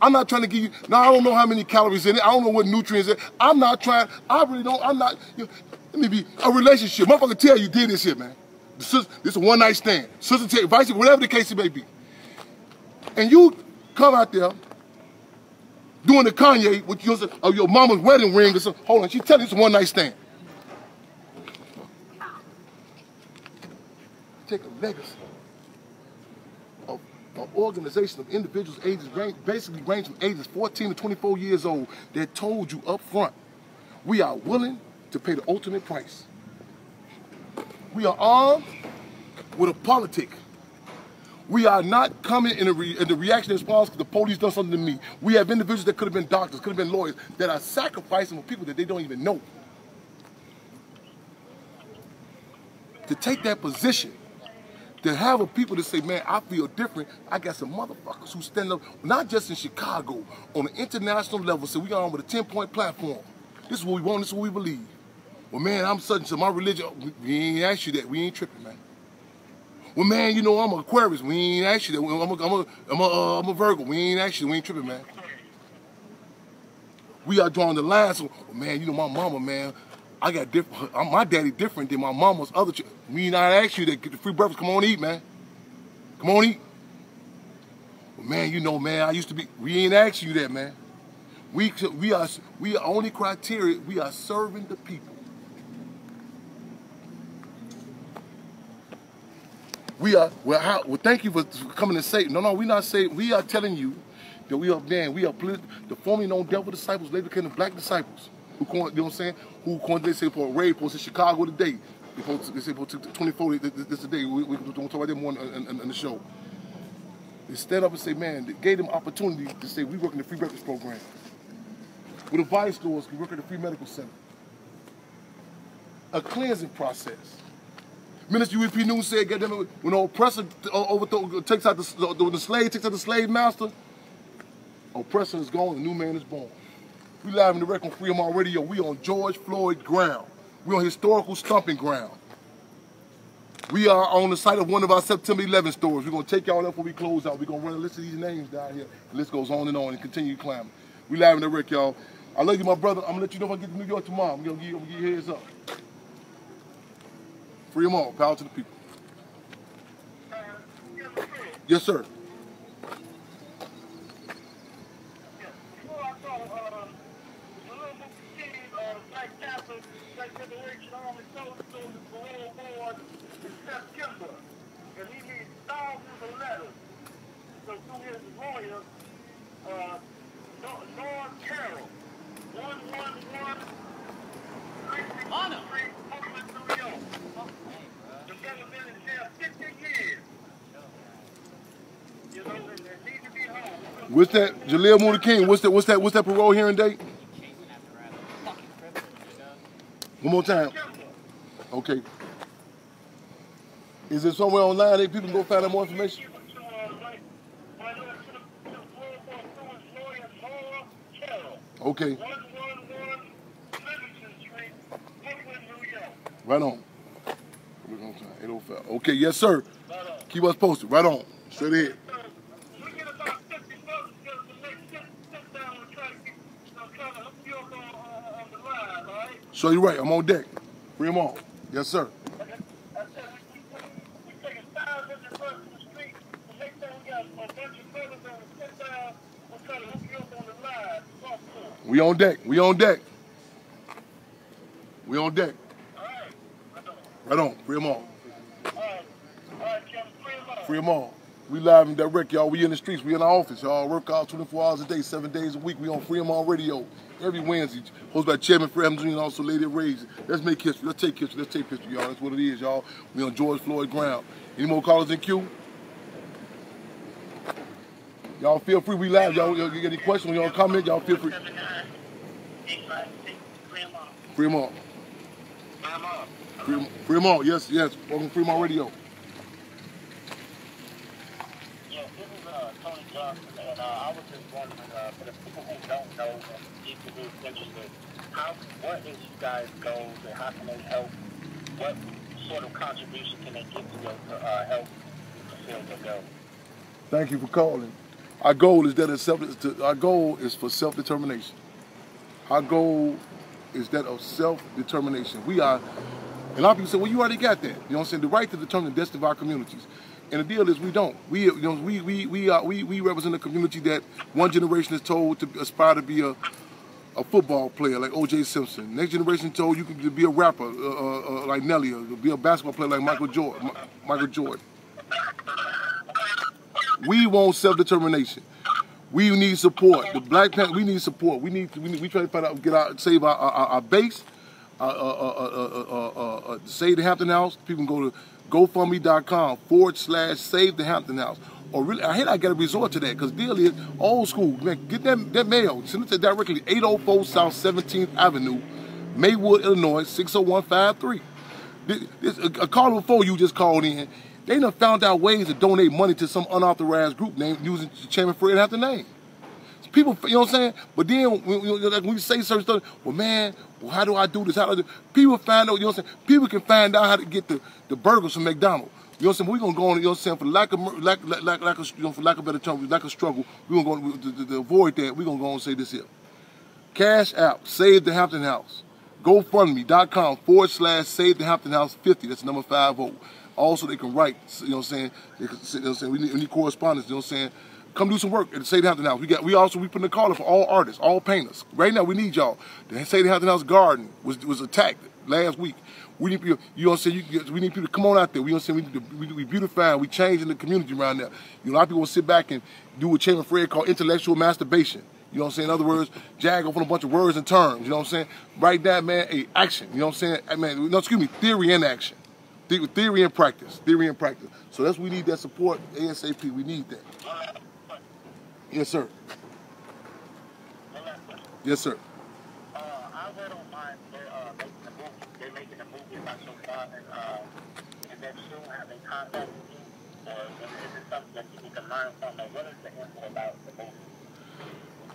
I'm not trying to give you, now I don't know how many calories in it, I don't know what nutrients in it. I'm not trying, I really don't, I'm not, you know, Let me be a relationship. Motherfucker tell you did this shit, man. This is a one night stand. Sister tell you, vice, whatever the case it may be. And you come out there doing the Kanye with your mama's wedding ring or something. Hold on, she telling you it's a one night stand. Take a legacy of an organization of individuals basically range from ages 14 to 24 years old that told you up front, we are willing to pay the ultimate price. We are armed with a politic. We are not coming in the reaction response because the police done something to me. We have individuals that could have been doctors, could have been lawyers, that are sacrificing for people that they don't even know. To take that position, to have a people that say, man, I feel different. I got some motherfuckers who stand up, not just in Chicago, on an international level, say we are on with a 10-point platform. This is what we want, this is what we believe. Well, man, I'm such and such, my religion, we ain't ask you that. We ain't tripping, man. Well, man, you know, I'm an Aquarius. We ain't ask you that. I'm a Virgo. We ain't ask you that. We ain't tripping, man. We are drawing the line. So, man, you know, my mama, man, I got different. My daddy different than my mama's other children. We not ask you that. Get the free breakfast. Come on, eat, man. Come on, eat. Well, man, you know, man, I used to be. We ain't ask you that, man. We are only criteria. We are serving the people. We are, well, thank you for coming and saying, no, we're not saying, we are telling you that we are, man, we are the formerly known devil disciples, later became the black disciples, who, you know what I'm saying, they say for a raid post in Chicago today. They say for 24, this today, we're going to talk about them more in the show. They stand up and say, man, they gave them opportunity to say, we work in the free breakfast program. With the vice stores, we work at the free medical center. A cleansing process. Minister UEP News said, get them, when the oppressor takes out the slave takes out the slave master, oppressor is gone, the new man is born. We live in direct on Freedom Radio. We on George Floyd ground. We on historical stomping ground. We are on the site of one of our September 11 stores. We're gonna take y'all up before we close out. We're gonna run a list of these names down here. The list goes on and continue climbing. We live in direct, y'all. I love you, my brother. I'm gonna let you know if I get to New York tomorrow. I'm gonna give you a heads up. Free them all. Power to the people. Yes, sir. What's that, Jaleel Moody King? What's that parole hearing date? One more time. Okay. Is there somewhere online that people can go find out more information? Okay. Right on. 805. Okay, yes, sir. Keep us posted. Right on. Straight ahead. So you're right. I'm on deck. Bring them on. Yes, sir. We on deck. We on deck. We on deck. Right on. Free them all. Free them all. We live and direct, y'all. We in the streets. We in the office, y'all. Work out 24 hours a day, 7 days a week. We on Free 'em All Radio every Wednesday. Hosted by Chairman Fred Jr. and also Lady Ray's. Let's make history. Let's take history. Let's take history, y'all. That's what it is, y'all. We on George Floyd ground. Any more callers in queue? Y'all feel free. We live. Y'all get any questions? Y'all comment? Y'all feel free. Free 'em all. Free 'em all. Yes, yes. Welcome to Free 'em All Radio. And I was just wondering, for the people who don't know and need to be interested, what is you guys' goals and how can they help? What sort of contribution can they give to help fulfill their goals? Thank you for calling. Our goal is for self-determination. Our goal is that of self-determination. We are, and a lot of people say, well, you already got that. You know what I'm saying? The right to determine the destiny of our communities. And the deal is we don't. We represent a community that one generation is told to aspire to be a football player like O.J. Simpson. Next generation told you can be a rapper like Nelly, or be a basketball player like Michael Jordan. We want self-determination. We need support. The Black Panther, we need support. We try to find out, save our base. Save the Hampton House. People can go to GoFundMe.com/Save the Hampton House. Or really, I hate I got to resort to that because deal is old school. Man, get that mail. Send it to directly 804 South 17th Avenue, Maywood, Illinois 60153. A caller before you just called in. They done found out ways to donate money to some unauthorized group name using Chairman Fred Hampton name. People, you know what I'm saying? But then when you say certain stuff, well, man, well, how do I do this? How do I do? People find out, you know what I'm saying? People can find out how to get the burgers from McDonald's. You know what I'm saying? We're gonna go on, you know what I'm saying, for lack of a better term, lack of struggle, we're gonna go to avoid that, we're gonna go and say this here. Cash App, Save the Hampton House. GoFundMe.com/Save the Hampton House 50. That's number 50. Also, they can write, you know what I'm saying? You know what I'm saying? We need correspondence, you know what I'm saying? Come do some work at the Save the Hampton House. We put in a call for all artists, all painters. Right now, we need y'all. The Save the Hampton House garden was attacked last week. We need people, you know what I'm saying? We need people to come on out there. We, you know what I'm saying? We beautify, we changing the community around there. You know, a lot of people will sit back and do what Chairman Fred called intellectual masturbation. You know what I'm saying? In other words, jag off on a bunch of words and terms. You know what I'm saying? Right now, man, action. You know what I'm saying? Man, no, excuse me, theory and action. Theory and practice. Theory and practice. So that's we need that support ASAP. We need that. Yes, sir. Yes, sir. I read online they're making a movie about your father, and then soon have they contacted you, or is it something that you need to learn from? Like, what is the info about the movie?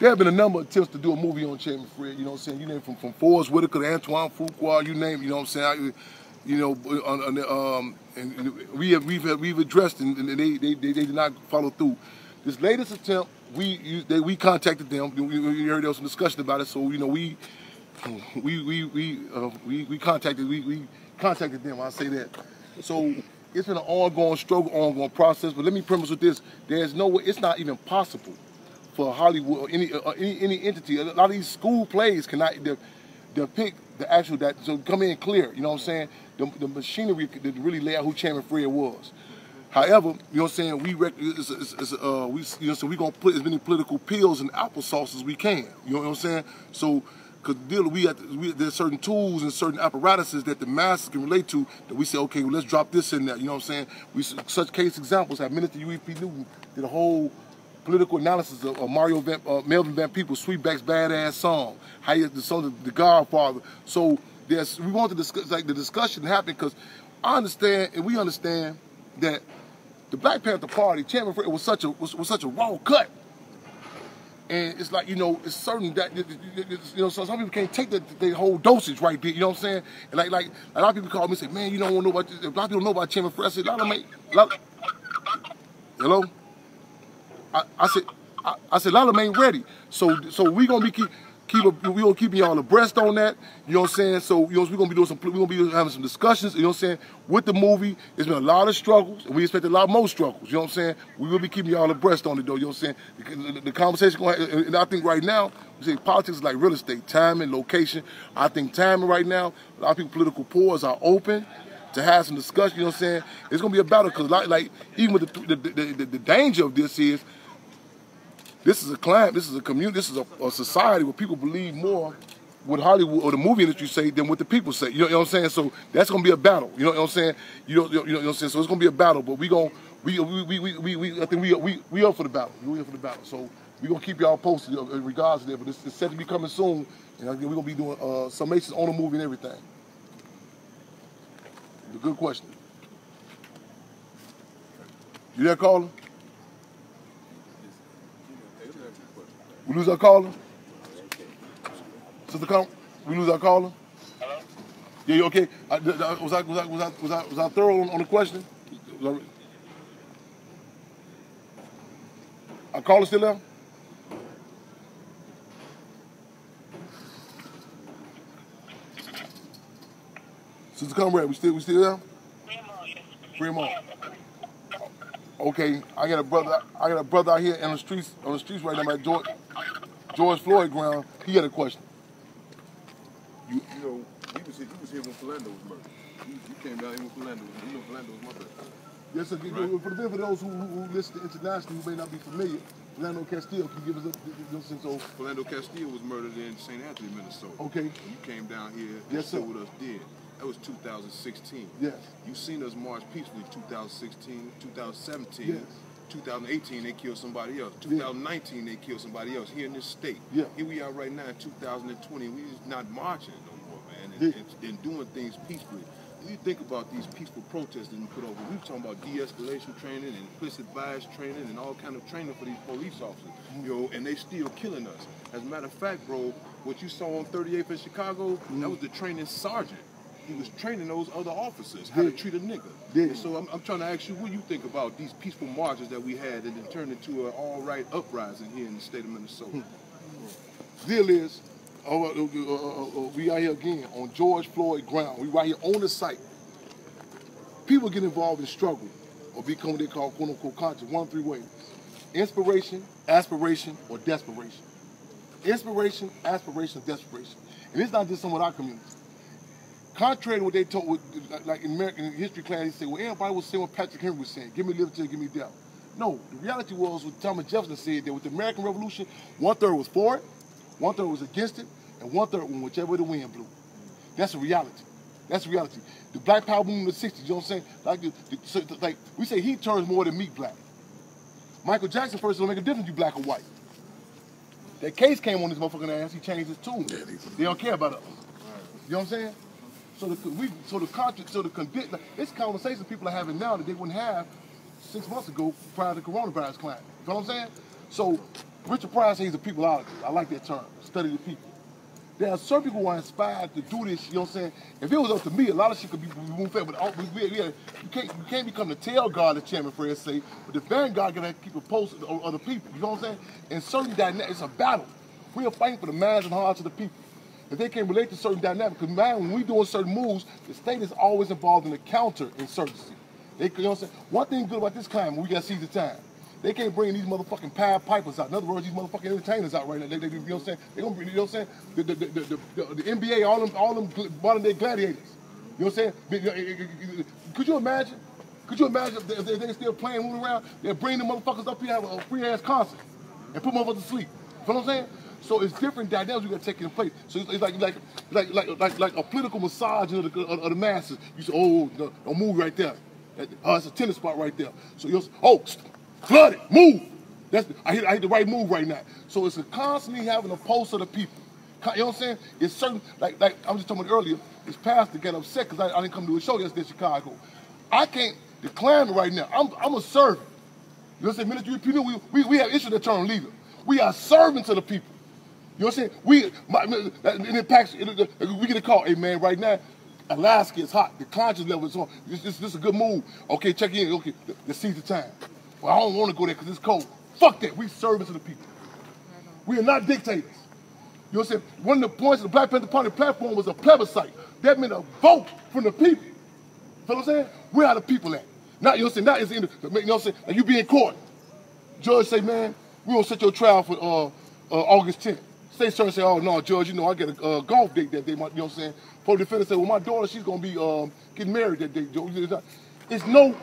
There have been a number of attempts to do a movie on Chairman Fred, you know what I'm saying? You name from Forrest Whitaker to Antoine Fuqua, you name it, you know what I'm saying? You know, and we've addressed and they did not follow through. This latest attempt, we contacted them. We heard there was some discussion about it, so you know we contacted them. I'll say that. So it's been an ongoing struggle, ongoing process. But let me premise with this: there's no way. It's not even possible for Hollywood or any entity. A lot of these school plays cannot depict the actual so come in clear. You know what I'm saying? The machinery to really lay out who Chairman Fred was. However, you know what I'm saying, you know, so we're going to put as many political pills and applesauce as we can. You know what I'm saying? So, because there's certain tools and certain apparatuses that the masses can relate to that we say, okay, well, let's drop this in there. You know what I'm saying? Such case examples have Minister U.E.P. Newton did a whole political analysis of Melvin Van Peebles' Sweetback's Badass song, how he the song The Godfather. So we want to discuss, like the discussion happen because I understand and we understand that the Black Panther Party, Chairman Fred, was such a raw cut, and it's like, you know, it's certain that you know, so some people can't take the whole dosage right there. You know what I'm saying? And like a lot of people call me and say, man, you don't want to know about this. A lot of people don't know about Chairman Fred. I said, hello. I said, Lala ain't ready. So we gonna be we gonna keep y'all abreast on that. You know what I'm saying? So you know we're gonna be having some discussions. You know what I'm saying? With the movie, there's been a lot of struggles, and we expect a lot more struggles. You know what I'm saying? We will be keeping y'all abreast on it though. You know what I'm saying? The conversation and I think right now, we say politics is like real estate, timing, location. I think timing right now, a lot of people political pores are open to have some discussion. You know what I'm saying? It's gonna be a battle because like even with the danger of this is. This is a climate, this is a community, this is a society where people believe more what Hollywood or the movie industry say than what the people say. You know what I'm saying? So that's gonna be a battle. You know what I'm saying? You know what I'm saying? So it's gonna be a battle, but I think we up for the battle. We up for the battle. So we're gonna keep y'all posted in regards to that. But it's set to be coming soon, and we're gonna be doing summations on the movie and everything. It's a good question. You there, caller? We lose our caller? Sister, we lose our caller? Hello? Yeah, you okay? Was I thorough on the question? Our caller still there? Sister Conrad, we still there? Fremont. Okay, I got a brother out here on the streets right now at George Floyd ground. He got a question. You know, he was here when Philando was murdered. You came down here when Philando was murdered. Yes, sir. Right. For the benefit of those who listen internationally who may not be familiar, Philando Castile, can you give us a sense of... Philando Castile was murdered in St. Anthony, Minnesota. Okay. You came down here and yes, sir. stood with us dead. That was 2016. Yes. You seen us march peacefully 2016, 2017. Yes. 2018, they killed somebody else. 2019, they killed somebody else here in this state. Yeah. Here we are right now in 2020. We just not marching no more, man, and doing things peacefully. When you think about these peaceful protests that we put over, we were talking about de-escalation training and implicit bias training and all kind of training for these police officers, you know, and they still killing us. As a matter of fact, bro, what you saw on 38th in Chicago, that was the training sergeant. He was training those other officers how to treat a nigga. And so I'm trying to ask you, what do you think about these peaceful marches that we had and then turned into an all-right uprising here in the state of Minnesota? Deal is, we out here again on George Floyd ground. We right here on the site. People get involved in struggle or become what they call quote-unquote conscious one of three ways. Inspiration, aspiration, or desperation. Inspiration, aspiration, desperation. And it's not just some of our communities. Contrary to what they told, like in American history class, they say, well, everybody was saying what Patrick Henry was saying, give me liberty, give me death. No, the reality was what Thomas Jefferson said, that with the American Revolution, 1/3 was for it, 1/3 was against it, and 1/3 went whichever way the wind blew. That's a reality. That's reality. The Black Power movement in the 60s, you know what I'm saying? Like we say he turns more than meat black. Michael Jackson first don't make a difference you black or white. That case came on this motherfucking ass, he changed his tune. They don't care about us. You know what I'm saying? This conversation people are having now that they wouldn't have 6 months ago prior to coronavirus climate. You know what I'm saying? So Richard Pryor says he's a peopleologist. I like that term, study the people. There are certain people who are inspired to do this, you know what I'm saying? If it was up to me, a lot of shit could be moved fair, but you can't become the tail guard, as Chairman Fred say, but the vanguard gotta keep a post of other people, you know what I'm saying? And certain dynamics, it's a battle. We are fighting for the minds and hearts of the people. If they can relate to certain dynamics, because man, when we doing certain moves, the state is always involved in the counter-insurgency. You know what I'm saying? One thing good about this climate, we got to seize the time. They can't bring these motherfucking Pied Pipers out. In other words, these motherfucking entertainers out right now. You know what I'm saying? They're gonna bring, you know what I'm saying? The NBA, all them modern day gladiators. You know what I'm saying? Could you imagine? Could you imagine if they're still playing, moving around? They'll bring the motherfuckers up here, have a free ass concert, and put motherfuckers to sleep. You know what I'm saying? So it's different dynamics we got to take in place. So it's like a political massage of the masses. You say, oh, no, don't move right there. Oh, it's a tennis spot right there. So you'll say, oh, flood it, move. I hit the right move right now. So it's constantly having a pulse of the people. You know what I'm saying? It's certain, like I was just talking about earlier, this pastor got upset because I didn't come to a show yesterday in Chicago. I can't decline it right now. I'm a servant. You know what I'm saying? Ministry of people, we have issued the term leader. We are servants of the people. You know what I'm saying? It impacts, we get a call, hey man, right now, Alaska is hot. The conscience level is on. This is a good move. Okay, check in. Okay, let's seize the time. Well, I don't want to go there because it's cold. Fuck that. We servants of the people. We are not dictators. You know what I'm saying? One of the points of the Black Panther Party platform was a plebiscite. That meant a vote from the people. You know what I'm saying? Where are the people at? Not, you know what I'm saying? Not is in the, you know what I'm saying? Like you be in court. Judge say, man, we gonna set your trial for August 10th. State attorney say, oh no, Judge, you know, I get a golf date that day, you know what I'm saying? Pro defender say, well, my daughter, she's gonna be getting married that day. It's no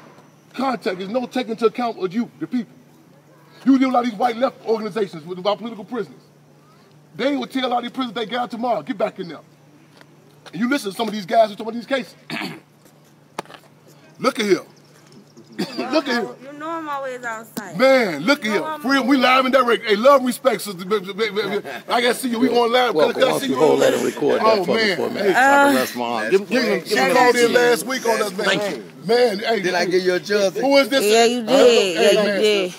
contact, there's no taking into account of you, the people. You deal with a lot of these white left organizations with about political prisoners. They will tell a lot of these prisoners they get out tomorrow, get back in there. And you listen to some of these guys who talk about these cases. Look at here. Look at here. You know I'm always outside. Man, look at here. Freedom, we live and direct. Hey, love and respect, sister. I gotta see you. We going live. Well, why don't you hold that and record that for me for a minute? Give him called in last week on us, man. Thank you. Man, hey. Did I give you a jersey? Who is this? Yeah, you did. Yeah, you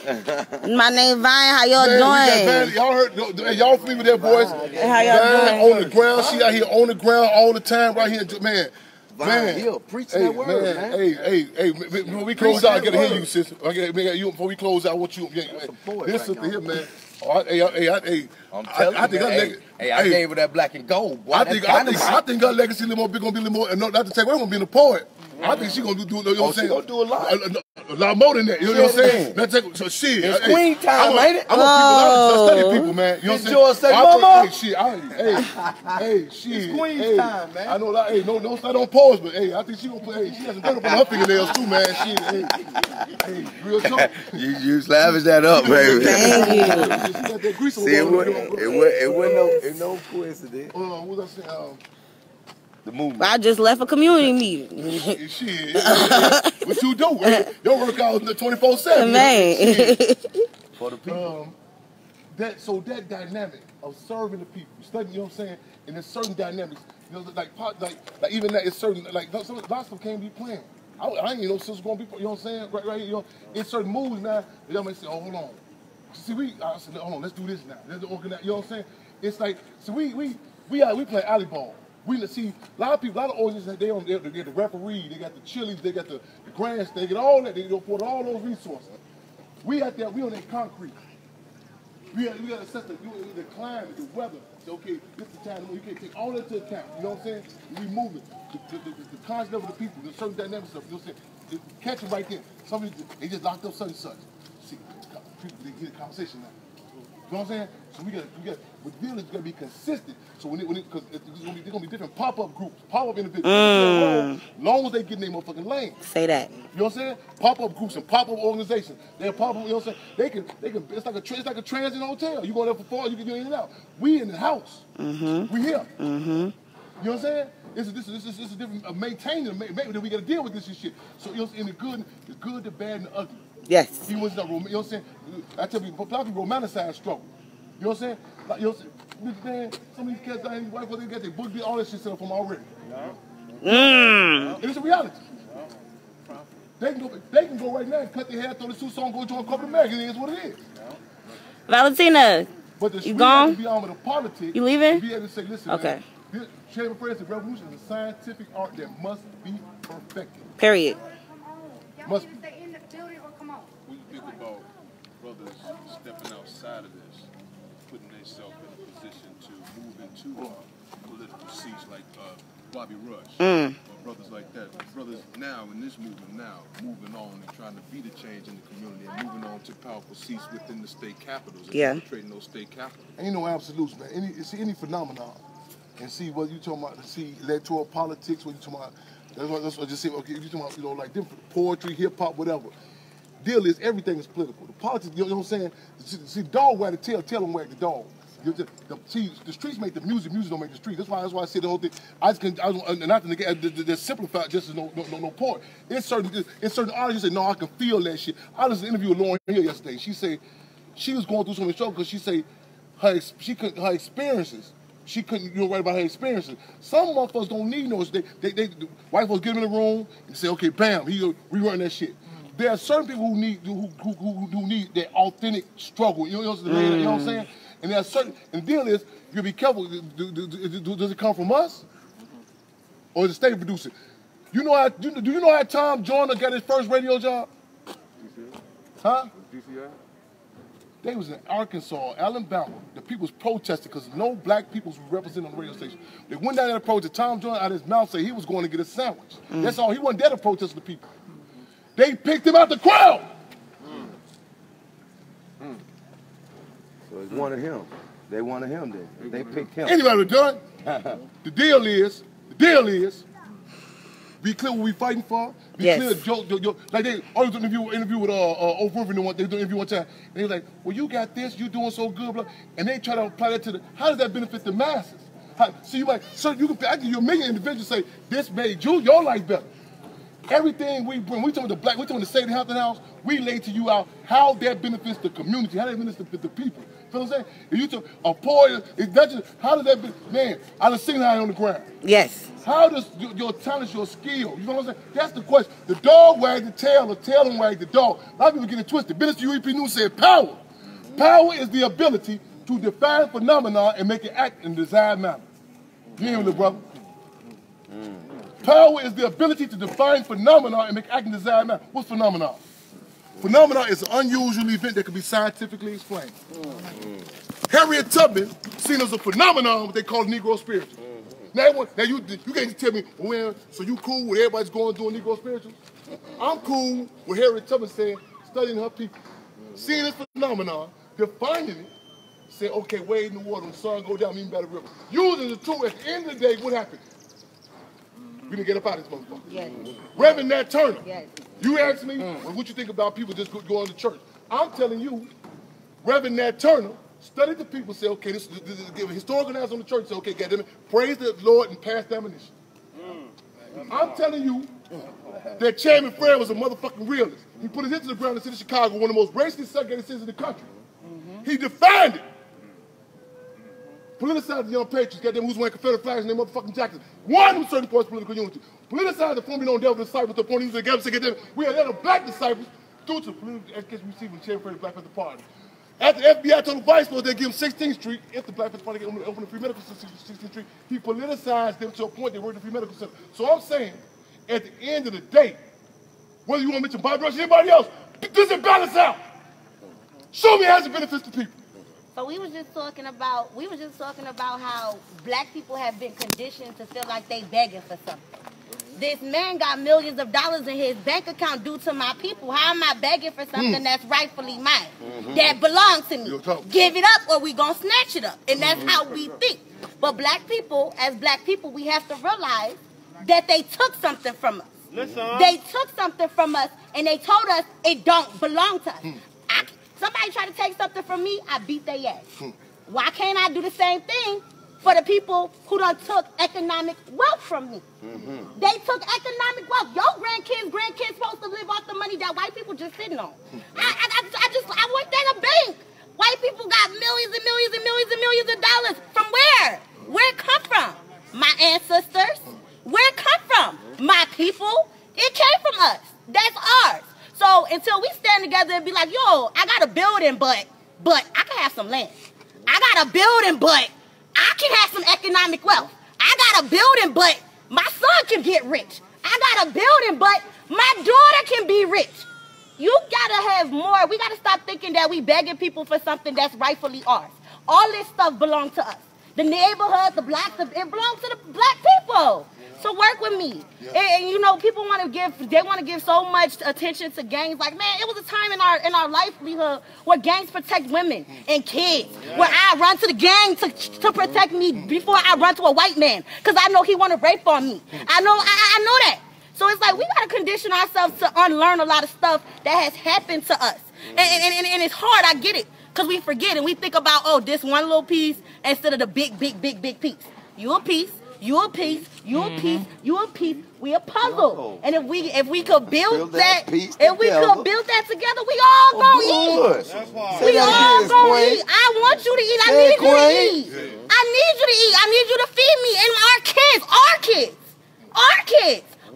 did. My name Vine. How y'all doing? Y'all heard? Y'all familiar with that voice? How y'all doing? On the ground. She out here on the ground all the time right here. Man, Vine Hill preaching that word, man. Hey, when we close out, I gotta hear you, sister. Before we close out, what you, this sister here, man. I'm telling you, man. I gave her that black and gold. Boy. I think her legacy gonna be a little more. No, not to take away from being a poet. I think she's gonna do, you know what I'm saying? She's gonna do a lot more than that. You know what I'm saying? So shit. It's queen time, ain't it? I want people to study people, man. You know what I'm saying? George say, mama. Shit. It's queen time, man. I know that. Hey, no, start on pause, but hey, I think she gonna play. Hey, she has some dirt up on her fingernails too, man. Hey, real talk. You lavish that up, baby. Thank you. See, it wasn't no coincidence. What was I saying? The movement. I just left a community meeting. Shit. What you do? Your workout 24/7. Man. For the people. That dynamic of serving the people, studying, you know what I'm saying? And there's certain dynamics, you know, like even that, it's certain, like lots of them can't be playing. I ain't even know sisters gonna be, you know what I'm saying? Right, you know, it's certain moves now. Y'all may say, oh, hold on. See, I said, hold on, let's do this now. Let's organize, you know what I'm saying? It's like, so we play alley ball. We see a lot of organizations, they get the referee, they got the chilies, they got the grandstand, they get all that, they put all those resources. We out there, we on that concrete. We got to assess the climate, the weather. So, okay, this is the time, you can't take all that into account, you know what I'm saying? We move it. The concept of the people, the certain dynamics stuff, you know what I'm saying? Catch them right there. Some of they just locked up such and such. See, people, they get a conversation now. You know what I'm saying? So we got, with dealers, it's gonna be consistent. So because there's gonna be different pop-up groups, pop-up individuals. Long as they get in their motherfucking lane. Say that. You know what I'm saying? Pop-up groups and pop-up organizations. They're pop-up. You know what I'm saying? They can. It's like a transit hotel. You go there for 4 hours, you can get in and out. We in the house. We here. You know what I'm saying? This is different. Maintaining, maybe we got to deal with this and shit. So you know, in the good, the bad, and the ugly. Yes. He was, you know what I'm saying? I tell people, a lot of people romanticize struggle. You know what I'm saying? Like, you know what I'm saying? Man, some of these cats, these white folks, they got their book, all that shit set up from already. And it's a reality. They can go right now and cut their hair, throw the suits on, go join corporate America. It is what it is. Valentina, but the you gone? To be on with the politics. You leaving? To be able to say, listen, okay. Man, Chamber Press, the revolution is a scientific art that must be perfected. Period. Must be. When you think about brothers stepping outside of this, putting themselves in a position to move into political seats like Bobby Rush, or brothers like that. Brothers now in this movement now, moving on and trying to be the change in the community and moving on to powerful seats within the state capitals and infiltrating those state capitals. Ain't no absolutes, man. Any phenomenon, and see whether you talking about electoral politics, what you talking about. That's what I just say. Okay, you talking about, you know, like different poetry, hip hop, whatever. Deal is everything is political. The politics, you know what I'm saying? See, dog wag the tail, tell them wag the dog. See, the streets make the music don't make the streets. That's why I say the whole thing. Not to simplify just as no point. In certain artists, you say, no, I can feel that shit. I listened to an interview with Lauren Hill yesterday. She said she was going through so much trouble because she said her experiences. She couldn't write about her experiences. Some motherfuckers don't need no. They white folks get them in the room and say, okay, bam, he rewriting that shit. There are certain people who need that authentic struggle. You know what I'm saying? And there are certain. And the deal is, you be careful. Does it come from us, or is the state producer? You know how? Do you know how Tom Joyner got his first radio job? Huh? They was in Arkansas, Alabama. The people was protesting because no black people was represented on the radio station. They went down there to protest. Tom Joyner out of his mouth said he was going to get a sandwich. That's all. He wasn't there to protest the people. They picked him out the crowd. So it's one of him. They wanted him then. They picked him. Anybody done? The deal is, be clear what we fighting for. Be clear, like they always do an interview with Oprah Winfrey. They do an interview one time. And they was like, well, you got this, you doing so good, blah. And they try to apply that to how does that benefit the masses? So you like, so you can, I give you a million individuals say, this made your life better. Everything we bring, we talking the black, we talking the state of Hampton House, we lay to you out how that benefits the community, how that benefits the people. You know what I'm saying? If you took a poor, how does that be, man, I done seen how on the ground. Yes. How does your talent, your skill, you know what I'm saying? That's the question. The dog wagged the tail, or tail and wagged the dog. A lot of people get it twisted. Minister UEP News said power. Power is the ability to define phenomena and make it act in a desired manner. You hear me, little brother? Power is the ability to define phenomena and make acting desired matter. What's phenomenon? Phenomenon is an unusual event that can be scientifically explained. Harriet Tubman seen as a phenomenon what they call Negro spiritual. Now you can't tell me, well, so you cool with everybody's going doing Negro spiritual? I'm cool with Harriet Tubman saying, studying her people, seeing this phenomenon, defining it, saying, okay, wade in the water, when the sun go down, mean by the river. Using the tool, at the end of the day, what happened? We didn't get up out of this motherfucker. Yes. Reverend Nat Turner, yes. You asked me what you think about people just going to church. I'm telling you, Reverend Nat Turner studied the people, say, okay, this give a historical answer on the church, say, okay, goddamn it, praise the Lord and pass the ammunition. I'm telling you that Chairman Fred was a motherfucking realist. He put his head to the ground in the city of Chicago, one of the most racially segregated cities in the country. He defined it. Politicized the young patriots, goddamn, who's wearing Confederate flags in their motherfucking jackets. One who certain parts political unity. Politicized the formerly known devil disciples to the point he was together and say, goddamn, we had other black disciples due to the political education received from Chairman Fred, the Black Panther Party. After the FBI told the vice president they give him 16th Street, if the Black Panther Party opened the free medical center 16th Street, he politicized them to a point they were in the free medical center. So I'm saying, at the end of the day, whether you want to mention Bob Rush or anybody else, does it balance out? Show me how it benefits the people. So we was just talking about how black people have been conditioned to feel like they begging for something. This man got millions of dollars in his bank account due to my people. How am I begging for something that's rightfully mine, that belongs to me? Give it up or we gonna snatch it up. And that's how we think. But black people, as black people, we have to realize that they took something from us. They took something from us and they told us it don't belong to us. Somebody try to take something from me, I beat their ass. Why can't I do the same thing for the people who done took economic wealth from me? They took economic wealth. Your grandkids supposed to live off the money that white people just sitting on. I worked at a bank. White people got millions and millions and millions and millions of dollars. From where? Where it come from? My ancestors. Where it come from? My people. It came from us. That's ours. So until we stand together and be like, yo, I got a building, but I can have some land. I got a building, but I can have some economic wealth. I got a building, but my son can get rich. I got a building, but my daughter can be rich. You gotta have more. We gotta stop thinking that we begging people for something that's rightfully ours. All this stuff belongs to us. The neighborhood, the blacks, it belongs to the black people. So work with me. And you know, people want to give so much attention to gangs. Like, man, it was a time in our livelihood where gangs protect women and kids. Where I run to the gang to protect me before I run to a white man. Because I know he want to rape on me. I know that. So it's like we got to condition ourselves to unlearn a lot of stuff that has happened to us. And it's hard, I get it. Because we forget and we think about, oh, this one little piece instead of the big piece. You a piece. You a piece, you a piece, you a piece. We a puzzle, and if we could build that, together, we all gonna eat. We all gonna eat. I want you to eat. I need you to eat. I need you to eat. I need you to feed me and our kids,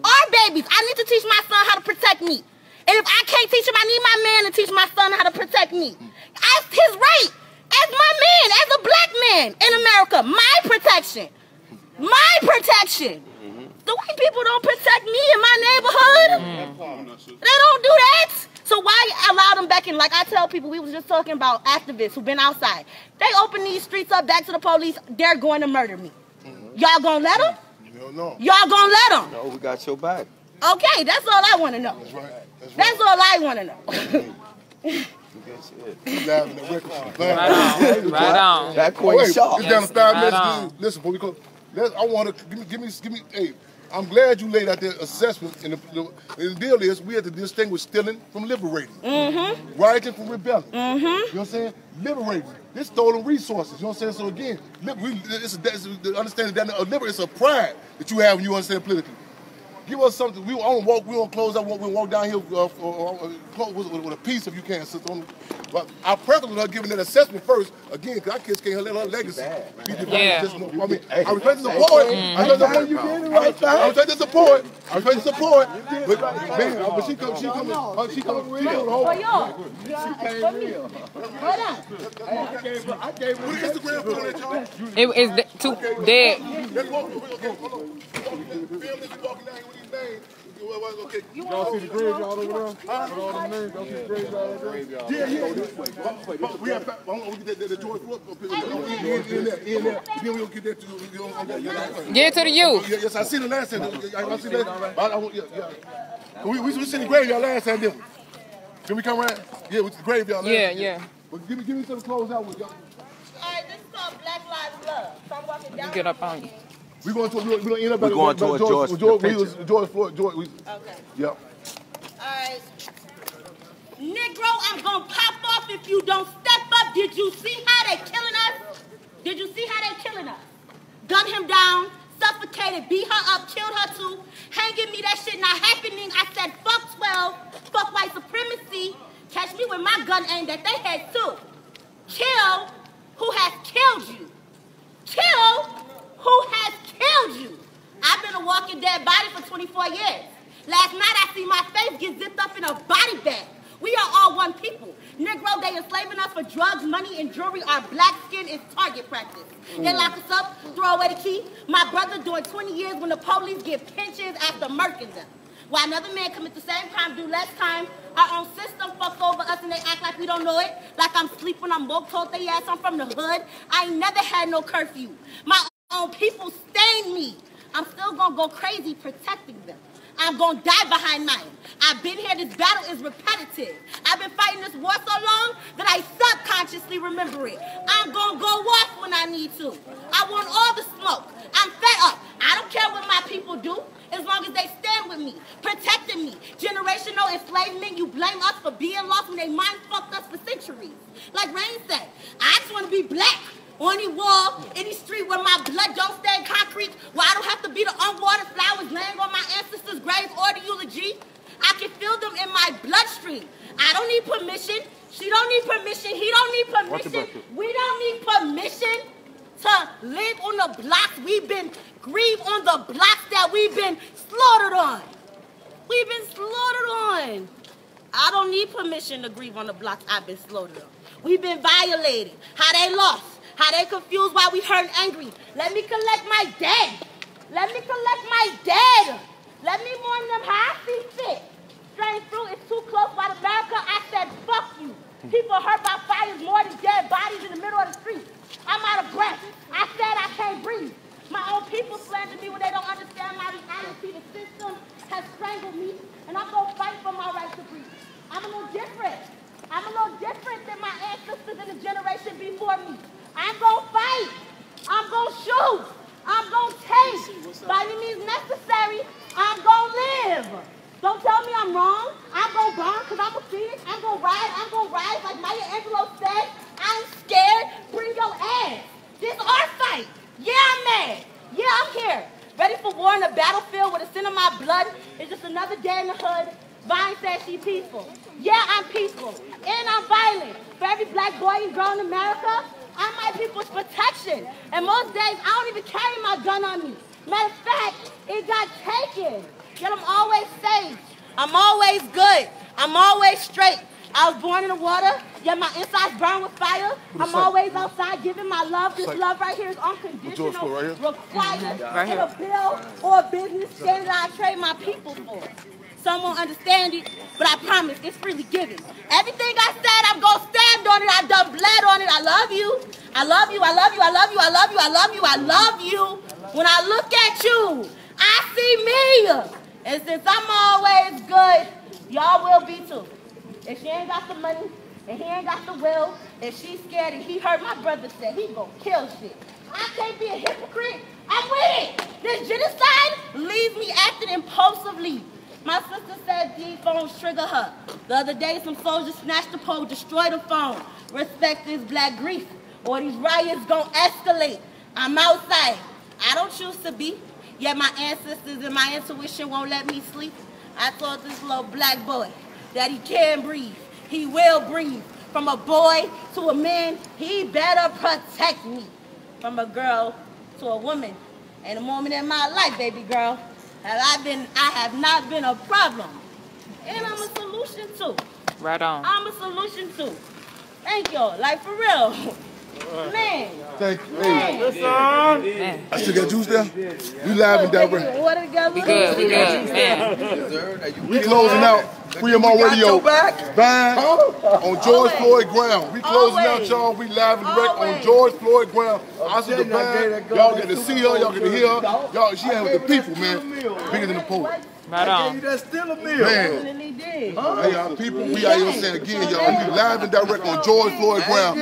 our babies. I need to teach my son how to protect me, and if I can't teach him, I need my man to teach my son how to protect me. That's his right, as my man, as a black man in America. My protection. My protection. The white people don't protect me in my neighborhood. They don't do that. So why allow them back in? Like I tell people, we was just talking about activists who've been outside. They open these streets up back to the police. They're going to murder me. Y'all gonna let them? No. Y'all gonna let them? No, we got your back. Okay, that's all I want to know. That's right. That's all I want to know. Right on. That queen shot. It's down to 5 minutes. Listen, before we close. I want to give me. Hey, I'm glad you laid out the assessment. And the deal is, we have to distinguish stealing from liberating, rioting from rebelling. You know what I'm saying? Liberating. This stolen resources. You know what I'm saying? So again, understanding that it's a pride that you have when you understand politically. Give us something. We won't close out. We'll walk down here with a piece if you can. But our preference was giving that assessment first, again, because our kids can't let her legacy be developed. I mean, I respect the support. I respect the support. But man, she comes the whole. I gave her. What is Instagram for that, y'all? It's too dead. film this, you walking down here with these names. Okay. Y'all see the graveyard over there? With all the names, y'all see the graveyard over there? Yeah. We have, we get the George Floyd in there. Then we don't get that to Get to the youth. Yes, I seen the last time. I see that. We seen the graveyard last time, didn't we? Can we come around? Yeah, with the graveyard last time. Yeah. But give me some clothes out with y'all. All right, this is called Black Lives Love. So I'm walking down. Get up on you. We're going to end up We're going towards George Floyd. Okay. Yep. All right. Negro, I'm going to pop off if you don't step up. Did you see how they killing us? Did you see how they killing us? Gun him down, suffocated, beat her up, killed her too. Hanging me, that shit not happening. I said, fuck 12, fuck white supremacy. Catch me with my gun aimed at their head too. Kill who has killed you. Kill who has killed you. I've been a walking dead body for 24 years. Last night I see my face get zipped up in a body bag. We are all one people. Negro, they enslaving us for drugs, money, and jewelry. Our black skin is target practice. They lock us up, throw away the key. My brother doing 20 years when the police give pensions after murking them. While another man commit the same crime, do less time. Our own system fucks over us and they act like we don't know it. Like I'm sleeping, I'm woke, told they ass I'm from the hood. I ain't never had no curfew. My own people stain me. I'm still gonna go crazy protecting them. I'm gonna die behind mine. I've been here, this battle is repetitive. I've been fighting this war so long that I subconsciously remember it. I'm gonna go off when I need to. I want all the smoke. I'm fed up. I don't care what my people do, as long as they stand with me, protecting me. Generational enslavement, you blame us for being lost when they mind fucked us for centuries. Like Rain said, I just wanna be black. On any wall, any street where my blood don't stain concrete, where I don't have to be the unwatered flowers laying on my ancestors' graves or the eulogy. I can feel them in my bloodstream. I don't need permission. She don't need permission. He don't need permission. We don't need permission to live on the blocks we've been grieved on, the blocks that we've been slaughtered on. We've been slaughtered on. I don't need permission to grieve on the blocks I've been slaughtered on. We've been violated. How they lost. How they confused while we hurt and angry. Let me collect my dead. Let me collect my dead. Let me mourn them how I see fit. Strange fruit is too close by America. I said, fuck you. People hurt by fires more than dead bodies in the middle of the street. I'm out of breath. I said I can't breathe. My own people slander me when they don't understand my reality. The system has strangled me, and I'm going to fight for my right to breathe. I'm a little different. I'm a little different than my ancestors in the generation before me. I'm going to fight. I'm going to shoot. I'm going to take. By any means necessary, I'm going to live. Don't tell me I'm wrong. I'm going to burn because I'm a phoenix. I'm going to ride. I'm going to rise. Like Maya Angelou said, I'm scared. Bring your ass. This is our fight. Yeah, I'm mad. Yeah, I'm here. Ready for war in the battlefield with a sin in my blood. It's just another day in the hood. Vine says she peaceful. Yeah, I'm peaceful. And I'm violent. For every black boy and girl in America, I'm my people's protection. And most days, I don't even carry my gun on me. Matter of fact, it got taken. Yet I'm always safe. I'm always good. I'm always straight. I was born in the water, yet my insides burn with fire. I'm always outside giving my love. This love right here is unconditional, required in a bill or a business standard I trade my people for. Some won't understand it, but I promise it's freely given. Everything I said, I'm going to stand on it. I done bled on it. I love you. I love you. I love you. I love you. I love you. I love you. I love you. When I look at you, I see me. And since I'm always good, y'all will be too. If she ain't got the money, and he ain't got the will, if she's scared and he heard my brother say he gonna kill shit. I can't be a hypocrite. I'm with it. This genocide leaves me acting impulsively. My sister said these phones trigger her. The other day, some soldiers snatched the pole, destroyed the phone. Respect this black grief, or these riots gonna escalate. I'm outside. I don't choose to be, yet my ancestors and my intuition won't let me sleep. I told this little black boy that he can breathe. He will breathe. From a boy to a man, he better protect me. From a girl to a woman. Ain't a moment in my life, baby girl, I have not been a problem. And I'm a solution too. Right on. I'm a solution too. Thank y'all. Like, for real. Man. Thank you. Man. I still got juice there? We live and direct. What We good, man. We closing out Freedom on Radio. Bang on George Floyd ground. We closing out, y'all. We live and direct on George Floyd ground. Asa the band. Y'all get to see her. Y'all get to hear her. Y'all, she had with the people, man. Bigger than the poet. Right on. That's still a meal. Man. Hey, y'all, people, we out here saying again, y'all. We live and direct on George Floyd ground.